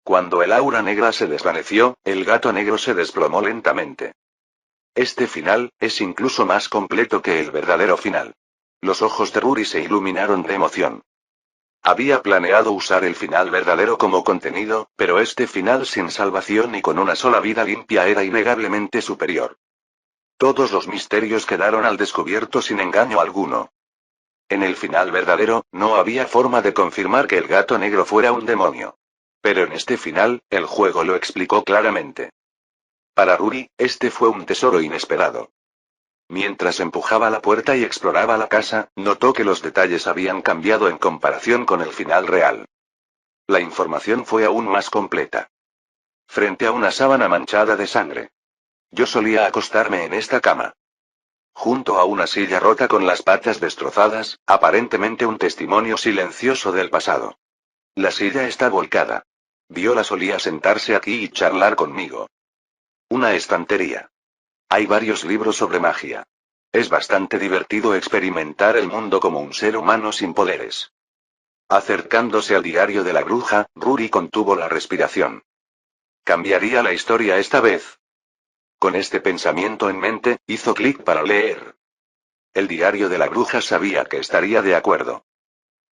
Cuando el aura negra se desvaneció, el gato negro se desplomó lentamente. Este final, es incluso más completo que el verdadero final. Los ojos de Ruri se iluminaron de emoción. Había planeado usar el final verdadero como contenido, pero este final sin salvación y con una sola vida limpia era innegablemente superior. Todos los misterios quedaron al descubierto sin engaño alguno. En el final verdadero, no había forma de confirmar que el gato negro fuera un demonio. Pero en este final, el juego lo explicó claramente. Para Ruri, este fue un tesoro inesperado. Mientras empujaba la puerta y exploraba la casa, notó que los detalles habían cambiado en comparación con el final real. La información fue aún más completa. Frente a una sábana manchada de sangre. Yo solía acostarme en esta cama. Junto a una silla rota con las patas destrozadas, aparentemente un testimonio silencioso del pasado. La silla está volcada. Viola solía sentarse aquí y charlar conmigo. Una estantería. Hay varios libros sobre magia. Es bastante divertido experimentar el mundo como un ser humano sin poderes. Acercándose al diario de la bruja, Ruri contuvo la respiración. ¿Cambiaría la historia esta vez? Con este pensamiento en mente, hizo clic para leer. El diario de la bruja sabía que estaría de acuerdo.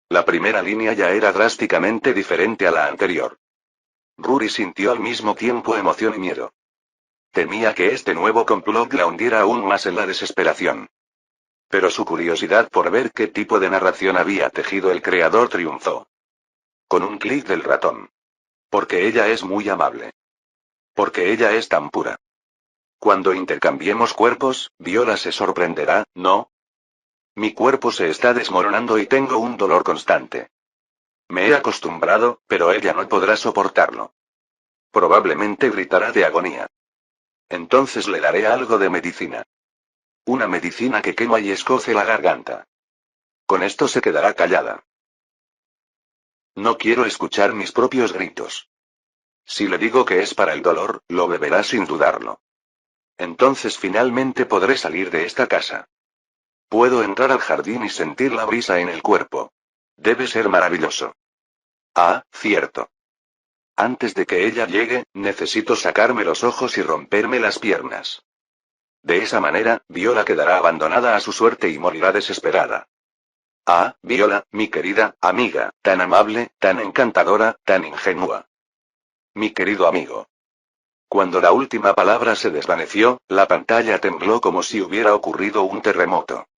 La primera línea ya era drásticamente diferente a la anterior. Ruri sintió al mismo tiempo emoción y miedo. Temía que este nuevo complot la hundiera aún más en la desesperación. Pero su curiosidad por ver qué tipo de narración había tejido el creador triunfó. Con un clic del ratón. Porque ella es muy amable. Porque ella es tan pura. Cuando intercambiemos cuerpos, Viola se sorprenderá, ¿no? Mi cuerpo se está desmoronando y tengo un dolor constante. Me he acostumbrado, pero ella no podrá soportarlo. Probablemente gritará de agonía. Entonces le daré algo de medicina. Una medicina que quema y escoce la garganta. Con esto se quedará callada. No quiero escuchar mis propios gritos. Si le digo que es para el dolor, lo beberá sin dudarlo. Entonces finalmente podré salir de esta casa. Puedo entrar al jardín y sentir la brisa en el cuerpo. Debe ser maravilloso. Ah, cierto. Antes de que ella llegue, necesito sacarme los ojos y romperme las piernas. De esa manera, Viola quedará abandonada a su suerte y morirá desesperada. Ah, Viola, mi querida amiga, tan amable, tan encantadora, tan ingenua. Mi querido amigo. Cuando la última palabra se desvaneció, la pantalla tembló como si hubiera ocurrido un terremoto.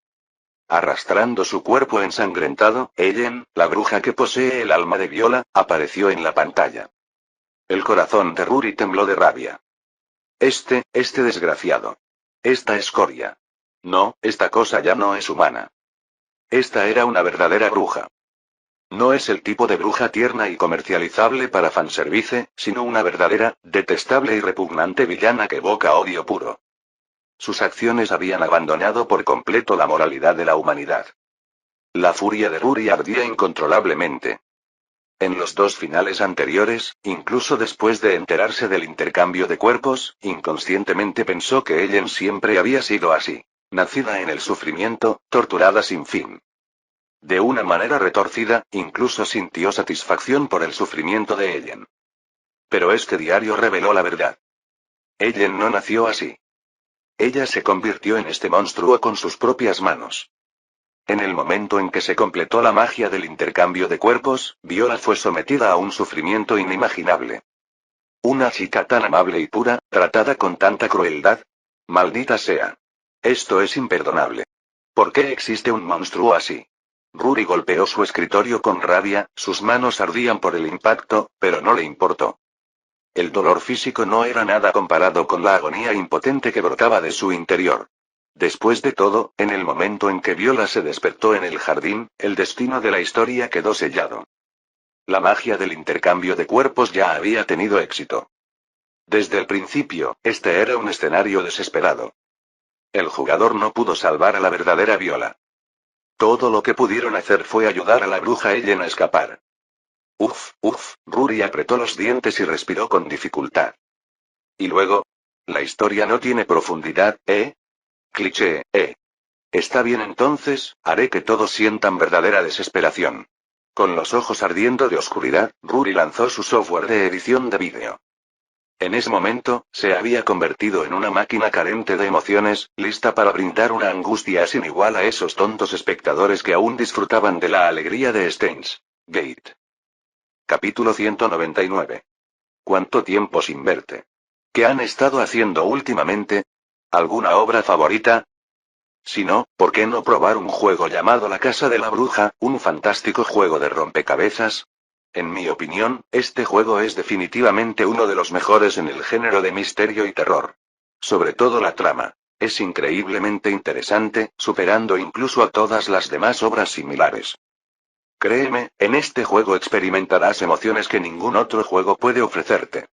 Arrastrando su cuerpo ensangrentado, Ellen, la bruja que posee el alma de Viola, apareció en la pantalla. El corazón de Rory tembló de rabia. Este desgraciado. Esta escoria. No, esta cosa ya no es humana. Esta era una verdadera bruja. No es el tipo de bruja tierna y comercializable para fanservice, sino una verdadera, detestable y repugnante villana que evoca odio puro. Sus acciones habían abandonado por completo la moralidad de la humanidad. La furia de Rory ardía incontrolablemente. En los dos finales anteriores, incluso después de enterarse del intercambio de cuerpos, inconscientemente pensó que Ellen siempre había sido así. Nacida en el sufrimiento, torturada sin fin. De una manera retorcida, incluso sintió satisfacción por el sufrimiento de Ellen. Pero este diario reveló la verdad. Ellen no nació así. Ella se convirtió en este monstruo con sus propias manos. En el momento en que se completó la magia del intercambio de cuerpos, Viola fue sometida a un sufrimiento inimaginable. Una chica tan amable y pura, tratada con tanta crueldad. Maldita sea. Esto es imperdonable. ¿Por qué existe un monstruo así? Rory golpeó su escritorio con rabia, sus manos ardían por el impacto, pero no le importó. El dolor físico no era nada comparado con la agonía impotente que brotaba de su interior. Después de todo, en el momento en que Viola se despertó en el jardín, el destino de la historia quedó sellado. La magia del intercambio de cuerpos ya había tenido éxito. Desde el principio, este era un escenario desesperado. El jugador no pudo salvar a la verdadera Viola. Todo lo que pudieron hacer fue ayudar a la bruja Ellen a escapar. Rory apretó los dientes y respiró con dificultad. Y luego, la historia no tiene profundidad, ¿eh? Cliché, ¿eh? Está bien entonces, haré que todos sientan verdadera desesperación. Con los ojos ardiendo de oscuridad, Rory lanzó su software de edición de vídeo. En ese momento, se había convertido en una máquina carente de emociones, lista para brindar una angustia sin igual a esos tontos espectadores que aún disfrutaban de la alegría de Steins Gate. Capítulo 199. ¿Cuánto tiempo sin verte? ¿Qué han estado haciendo últimamente? ¿Alguna obra favorita? Si no, ¿por qué no probar un juego llamado La Casa de la Bruja, un fantástico juego de rompecabezas? En mi opinión, este juego es definitivamente uno de los mejores en el género de misterio y terror. Sobre todo la trama. Es increíblemente interesante, superando incluso a todas las demás obras similares. Créeme, en este juego experimentarás emociones que ningún otro juego puede ofrecerte.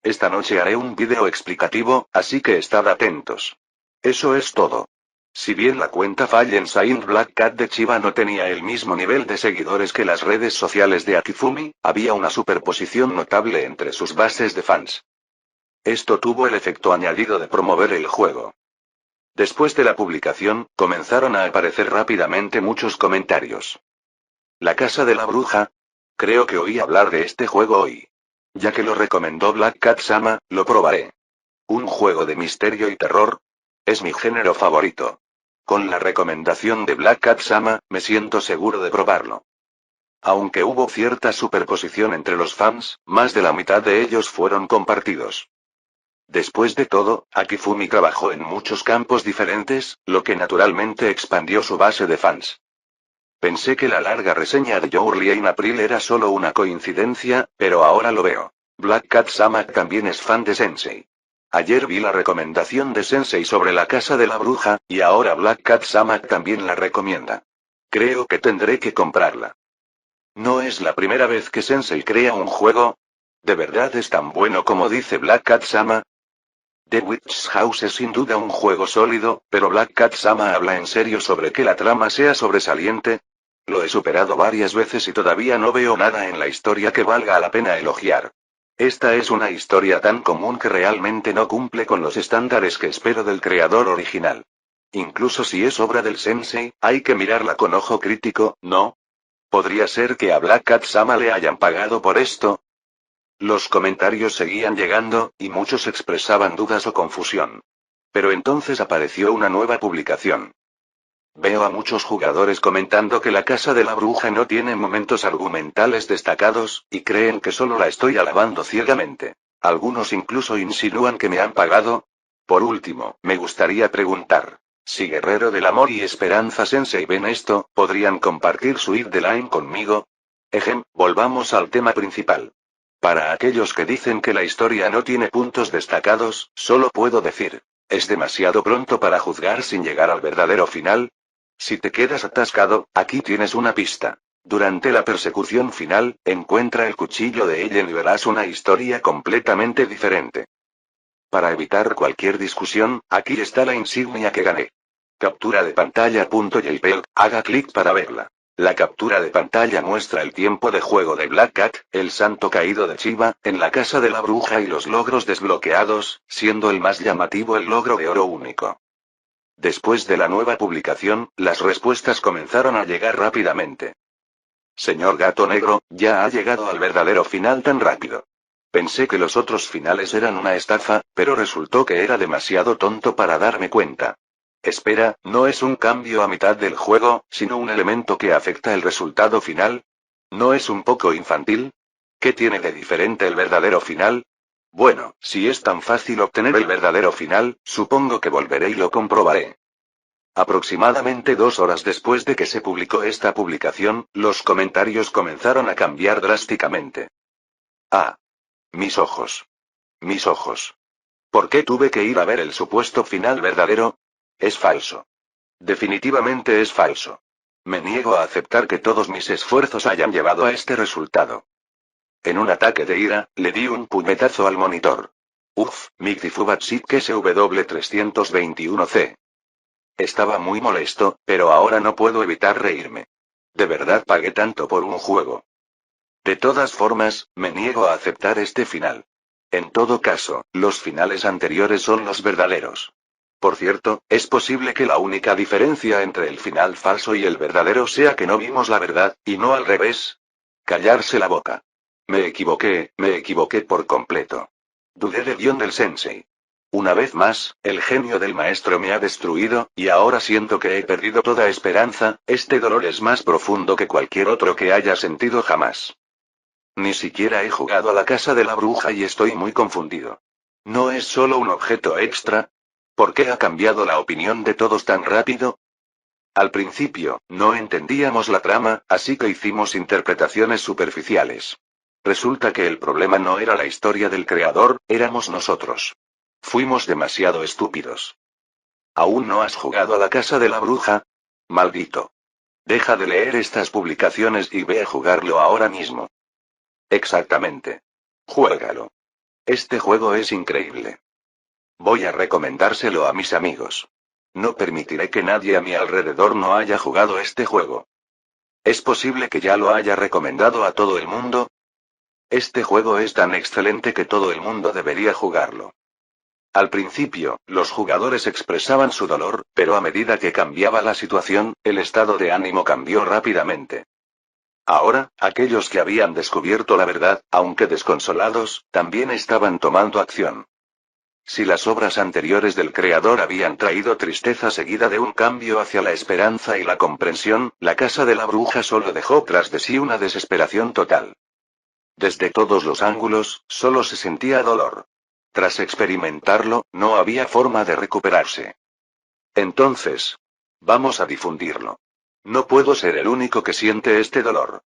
Esta noche haré un vídeo explicativo, así que estad atentos. Eso es todo. Si bien la cuenta Fallen Saint Black Cat de Chiba no tenía el mismo nivel de seguidores que las redes sociales de Akifumi, había una superposición notable entre sus bases de fans. Esto tuvo el efecto añadido de promover el juego. Después de la publicación, comenzaron a aparecer rápidamente muchos comentarios. La Casa de la Bruja. Creo que oí hablar de este juego hoy. Ya que lo recomendó Black Cat Sama, lo probaré. Un juego de misterio y terror. Es mi género favorito. Con la recomendación de Black Cat Sama, me siento seguro de probarlo. Aunque hubo cierta superposición entre los fans, más de la mitad de ellos fueron compartidos. Después de todo, Akifumi trabajó en muchos campos diferentes, lo que naturalmente expandió su base de fans. Pensé que la larga reseña de Your Lie en April era solo una coincidencia, pero ahora lo veo. Black Cat Sama también es fan de Sensei. Ayer vi la recomendación de Sensei sobre la casa de la bruja, y ahora Black Cat Sama también la recomienda. Creo que tendré que comprarla. ¿No es la primera vez que Sensei crea un juego? ¿De verdad es tan bueno como dice Black Cat Sama? The Witch's House es sin duda un juego sólido, pero Black Cat Sama habla en serio sobre que la trama sea sobresaliente. Lo he superado varias veces y todavía no veo nada en la historia que valga la pena elogiar. Esta es una historia tan común que realmente no cumple con los estándares que espero del creador original. Incluso si es obra del sensei, hay que mirarla con ojo crítico, ¿no? ¿Podría ser que a Black Cat Sama le hayan pagado por esto? Los comentarios seguían llegando, y muchos expresaban dudas o confusión. Pero entonces apareció una nueva publicación. Veo a muchos jugadores comentando que la casa de la bruja no tiene momentos argumentales destacados, y creen que solo la estoy alabando ciegamente. Algunos incluso insinúan que me han pagado. Por último, me gustaría preguntar, si Guerrero del Amor y Esperanza Sensei ven esto, ¿podrían compartir su id the line conmigo? Volvamos al tema principal. Para aquellos que dicen que la historia no tiene puntos destacados, solo puedo decir, ¿es demasiado pronto para juzgar sin llegar al verdadero final? Si te quedas atascado, aquí tienes una pista. Durante la persecución final, encuentra el cuchillo de Ellen y verás una historia completamente diferente. Para evitar cualquier discusión, aquí está la insignia que gané. Captura de pantalla.jpg, haga clic para verla. La captura de pantalla muestra el tiempo de juego de Black Cat, el santo caído de Chiba, en la casa de la bruja y los logros desbloqueados, siendo el más llamativo el logro de oro único. Después de la nueva publicación, las respuestas comenzaron a llegar rápidamente. Señor Gato Negro, ya ha llegado al verdadero final tan rápido. Pensé que los otros finales eran una estafa, pero resultó que era demasiado tonto para darme cuenta. Espera, ¿no es un cambio a mitad del juego, sino un elemento que afecta el resultado final? ¿No es un poco infantil? ¿Qué tiene de diferente el verdadero final? Bueno, si es tan fácil obtener el verdadero final, supongo que volveré y lo comprobaré. Aproximadamente 2 horas después de que se publicó esta publicación, los comentarios comenzaron a cambiar drásticamente. Ah. Mis ojos. Mis ojos. ¿Por qué tuve que ir a ver el supuesto final verdadero? Es falso. Definitivamente es falso. Me niego a aceptar que todos mis esfuerzos hayan llevado a este resultado. En un ataque de ira, le di un puñetazo al monitor. Uf, Migdifubatsit KSW321C. Estaba muy molesto, pero ahora no puedo evitar reírme. De verdad pagué tanto por un juego. De todas formas, me niego a aceptar este final. En todo caso, los finales anteriores son los verdaderos. Por cierto, es posible que la única diferencia entre el final falso y el verdadero sea que no vimos la verdad, y no al revés. Callarse la boca. Me equivoqué por completo. Dudé del guión del sensei. Una vez más, el genio del maestro me ha destruido, y ahora siento que he perdido toda esperanza. Este dolor es más profundo que cualquier otro que haya sentido jamás. Ni siquiera he jugado a la casa de la bruja y estoy muy confundido. ¿No es solo un objeto extra? ¿Por qué ha cambiado la opinión de todos tan rápido? Al principio, no entendíamos la trama, así que hicimos interpretaciones superficiales. Resulta que el problema no era la historia del creador, éramos nosotros. Fuimos demasiado estúpidos. ¿Aún no has jugado a la casa de la bruja? Maldito. Deja de leer estas publicaciones y ve a jugarlo ahora mismo. Exactamente. Juégalo. Este juego es increíble. Voy a recomendárselo a mis amigos. No permitiré que nadie a mi alrededor no haya jugado este juego. ¿Es posible que ya lo haya recomendado a todo el mundo? Este juego es tan excelente que todo el mundo debería jugarlo. Al principio, los jugadores expresaban su dolor, pero a medida que cambiaba la situación, el estado de ánimo cambió rápidamente. Ahora, aquellos que habían descubierto la verdad, aunque desconsolados, también estaban tomando acción. Si las obras anteriores del creador habían traído tristeza seguida de un cambio hacia la esperanza y la comprensión, la casa de la bruja solo dejó tras de sí una desesperación total. Desde todos los ángulos, solo se sentía dolor. Tras experimentarlo, no había forma de recuperarse. Entonces, vamos a difundirlo. No puedo ser el único que siente este dolor.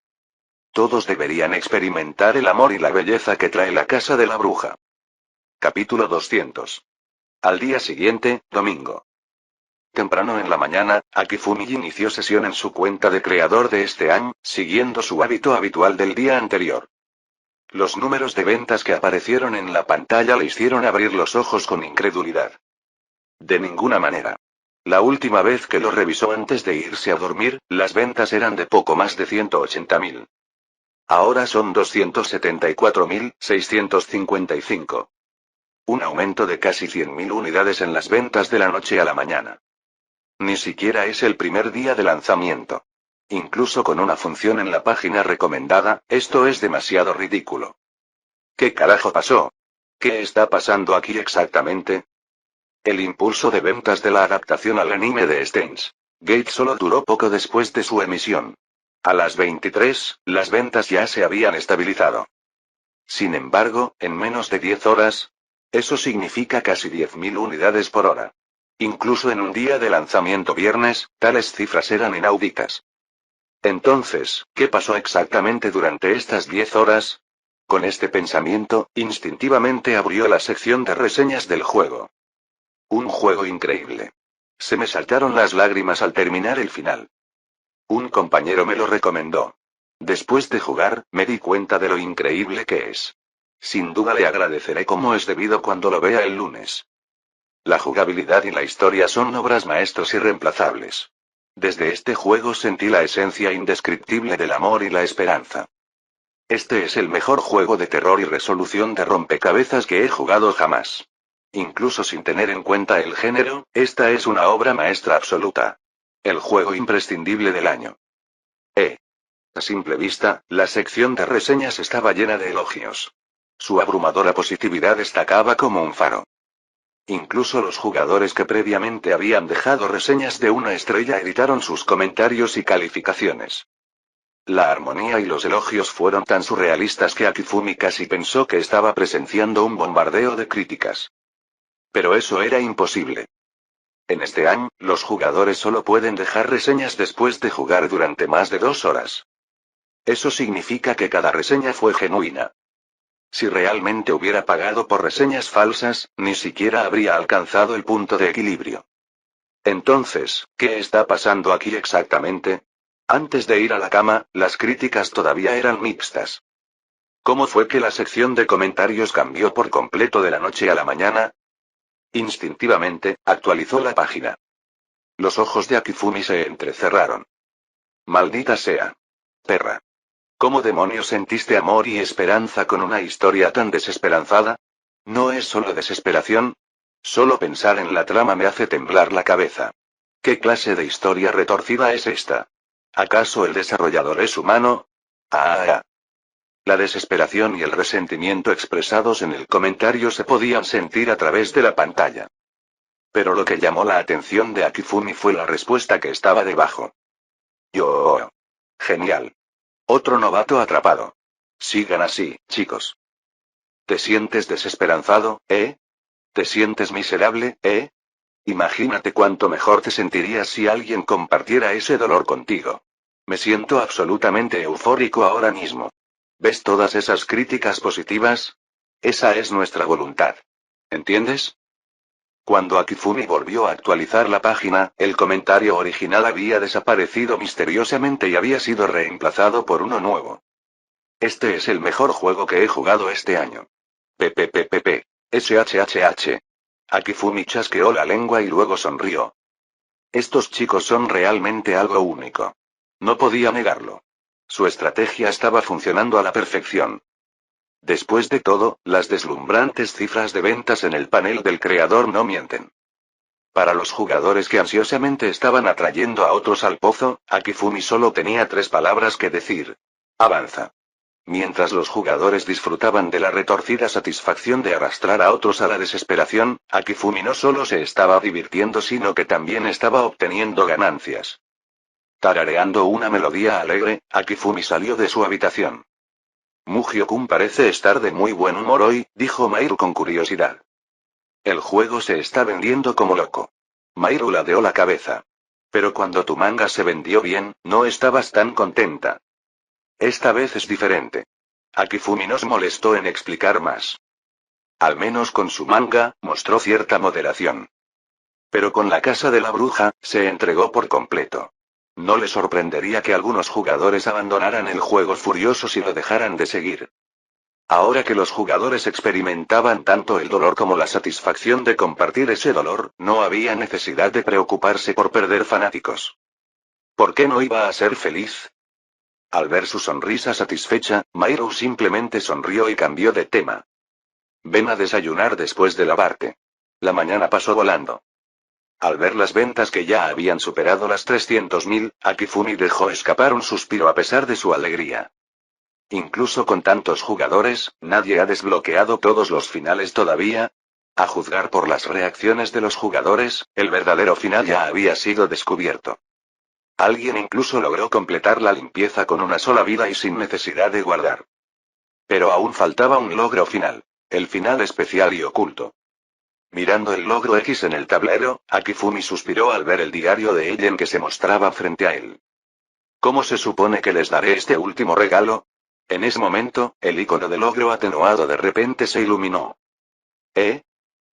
Todos deberían experimentar el amor y la belleza que trae la casa de la bruja. Capítulo 200. Al día siguiente, domingo. Temprano en la mañana, Akifumi inició sesión en su cuenta de creador de este año, siguiendo su hábito habitual del día anterior. Los números de ventas que aparecieron en la pantalla le hicieron abrir los ojos con incredulidad. De ninguna manera. La última vez que lo revisó antes de irse a dormir, las ventas eran de poco más de 180.000. Ahora son 274.655. Un aumento de casi 100.000 unidades en las ventas de la noche a la mañana. Ni siquiera es el primer día de lanzamiento. Incluso con una función en la página recomendada, esto es demasiado ridículo. ¿Qué carajo pasó? ¿Qué está pasando aquí exactamente? El impulso de ventas de la adaptación al anime de Steins Gate solo duró poco después de su emisión. A las 23, las ventas ya se habían estabilizado. Sin embargo, en menos de 10 horas, eso significa casi 10.000 unidades por hora. Incluso en un día de lanzamiento viernes, tales cifras eran inauditas. Entonces, ¿qué pasó exactamente durante estas 10 horas? Con este pensamiento, instintivamente abrió la sección de reseñas del juego. Un juego increíble. Se me saltaron las lágrimas al terminar el final. Un compañero me lo recomendó. Después de jugar, me di cuenta de lo increíble que es. Sin duda le agradeceré como es debido cuando lo vea el lunes. La jugabilidad y la historia son obras maestras irreemplazables. Desde este juego sentí la esencia indescriptible del amor y la esperanza. Este es el mejor juego de terror y resolución de rompecabezas que he jugado jamás. Incluso sin tener en cuenta el género, esta es una obra maestra absoluta. El juego imprescindible del año. A simple vista, la sección de reseñas estaba llena de elogios. Su abrumadora positividad destacaba como un faro. Incluso los jugadores que previamente habían dejado reseñas de 1 estrella editaron sus comentarios y calificaciones. La armonía y los elogios fueron tan surrealistas que Akifumi casi pensó que estaba presenciando un bombardeo de críticas. Pero eso era imposible. En este año, los jugadores solo pueden dejar reseñas después de jugar durante más de 2 horas. Eso significa que cada reseña fue genuina. Si realmente hubiera pagado por reseñas falsas, ni siquiera habría alcanzado el punto de equilibrio. Entonces, ¿qué está pasando aquí exactamente? Antes de ir a la cama, las críticas todavía eran mixtas. ¿Cómo fue que la sección de comentarios cambió por completo de la noche a la mañana? Instintivamente, actualizó la página. Los ojos de Akifumi se entrecerraron. Maldita sea. Perra. ¿Cómo demonios sentiste amor y esperanza con una historia tan desesperanzada? ¿No es solo desesperación? Solo pensar en la trama me hace temblar la cabeza. ¿Qué clase de historia retorcida es esta? ¿Acaso el desarrollador es humano? La desesperación y el resentimiento expresados en el comentario se podían sentir a través de la pantalla. Pero lo que llamó la atención de Akifumi fue la respuesta que estaba debajo. Genial. Otro novato atrapado. Sigan así, chicos. ¿Te sientes desesperanzado, ¿Te sientes miserable, Imagínate cuánto mejor te sentirías si alguien compartiera ese dolor contigo. Me siento absolutamente eufórico ahora mismo. ¿Ves todas esas críticas positivas? Esa es nuestra voluntad. ¿Entiendes? Cuando Akifumi volvió a actualizar la página, el comentario original había desaparecido misteriosamente y había sido reemplazado por uno nuevo. Este es el mejor juego que he jugado este año. PPPPP. SHHH. Akifumi chasqueó la lengua y luego sonrió. Estos chicos son realmente algo único. No podía negarlo. Su estrategia estaba funcionando a la perfección. Después de todo, las deslumbrantes cifras de ventas en el panel del creador no mienten. Para los jugadores que ansiosamente estaban atrayendo a otros al pozo, Akifumi solo tenía 3 palabras que decir. Avanza. Mientras los jugadores disfrutaban de la retorcida satisfacción de arrastrar a otros a la desesperación, Akifumi no solo se estaba divirtiendo sino que también estaba obteniendo ganancias. Tarareando una melodía alegre, Akifumi salió de su habitación. Mugio-kun parece estar de muy buen humor hoy, dijo Mairu con curiosidad. El juego se está vendiendo como loco. Mairu ladeó la cabeza. Pero cuando tu manga se vendió bien, no estabas tan contenta. Esta vez es diferente. Akifumi nos molestó en explicar más. Al menos con su manga, mostró cierta moderación. Pero con la casa de la bruja, se entregó por completo. No le sorprendería que algunos jugadores abandonaran el juego furiosos y lo dejaran de seguir. Ahora que los jugadores experimentaban tanto el dolor como la satisfacción de compartir ese dolor, no había necesidad de preocuparse por perder fanáticos. ¿Por qué no iba a ser feliz? Al ver su sonrisa satisfecha, Mairu simplemente sonrió y cambió de tema. Ven a desayunar después de lavarte. La mañana pasó volando. Al ver las ventas que ya habían superado las 300.000, Akifumi dejó escapar un suspiro a pesar de su alegría. Incluso con tantos jugadores, nadie ha desbloqueado todos los finales todavía. A juzgar por las reacciones de los jugadores, el verdadero final ya había sido descubierto. Alguien incluso logró completar la limpieza con una sola vida y sin necesidad de guardar. Pero aún faltaba un logro final. El final especial y oculto. Mirando el logro X en el tablero, Akifumi suspiró al ver el diario de Ellen que se mostraba frente a él. ¿Cómo se supone que les daré este último regalo? En ese momento, el icono de logro atenuado de repente se iluminó.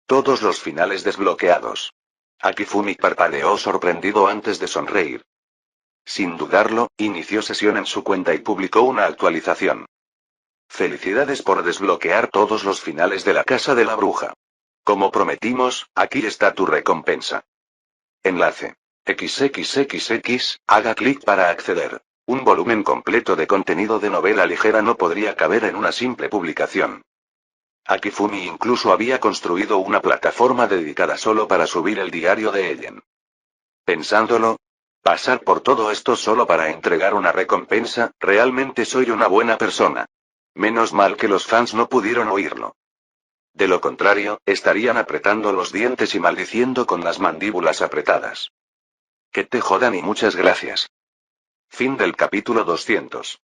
Todos los finales desbloqueados. Akifumi parpadeó sorprendido antes de sonreír. Sin dudarlo, inició sesión en su cuenta y publicó una actualización. Felicidades por desbloquear todos los finales de la casa de la bruja. Como prometimos, aquí está tu recompensa. Enlace. XXXX, haga clic para acceder. Un volumen completo de contenido de novela ligera no podría caber en una simple publicación. Akifumi incluso había construido una plataforma dedicada solo para subir el diario de Ellen. Pensándolo, pasar por todo esto solo para entregar una recompensa, realmente soy una buena persona. Menos mal que los fans no pudieron oírlo. De lo contrario, estarían apretando los dientes y maldiciendo con las mandíbulas apretadas. Que te jodan y muchas gracias. Fin del capítulo 200.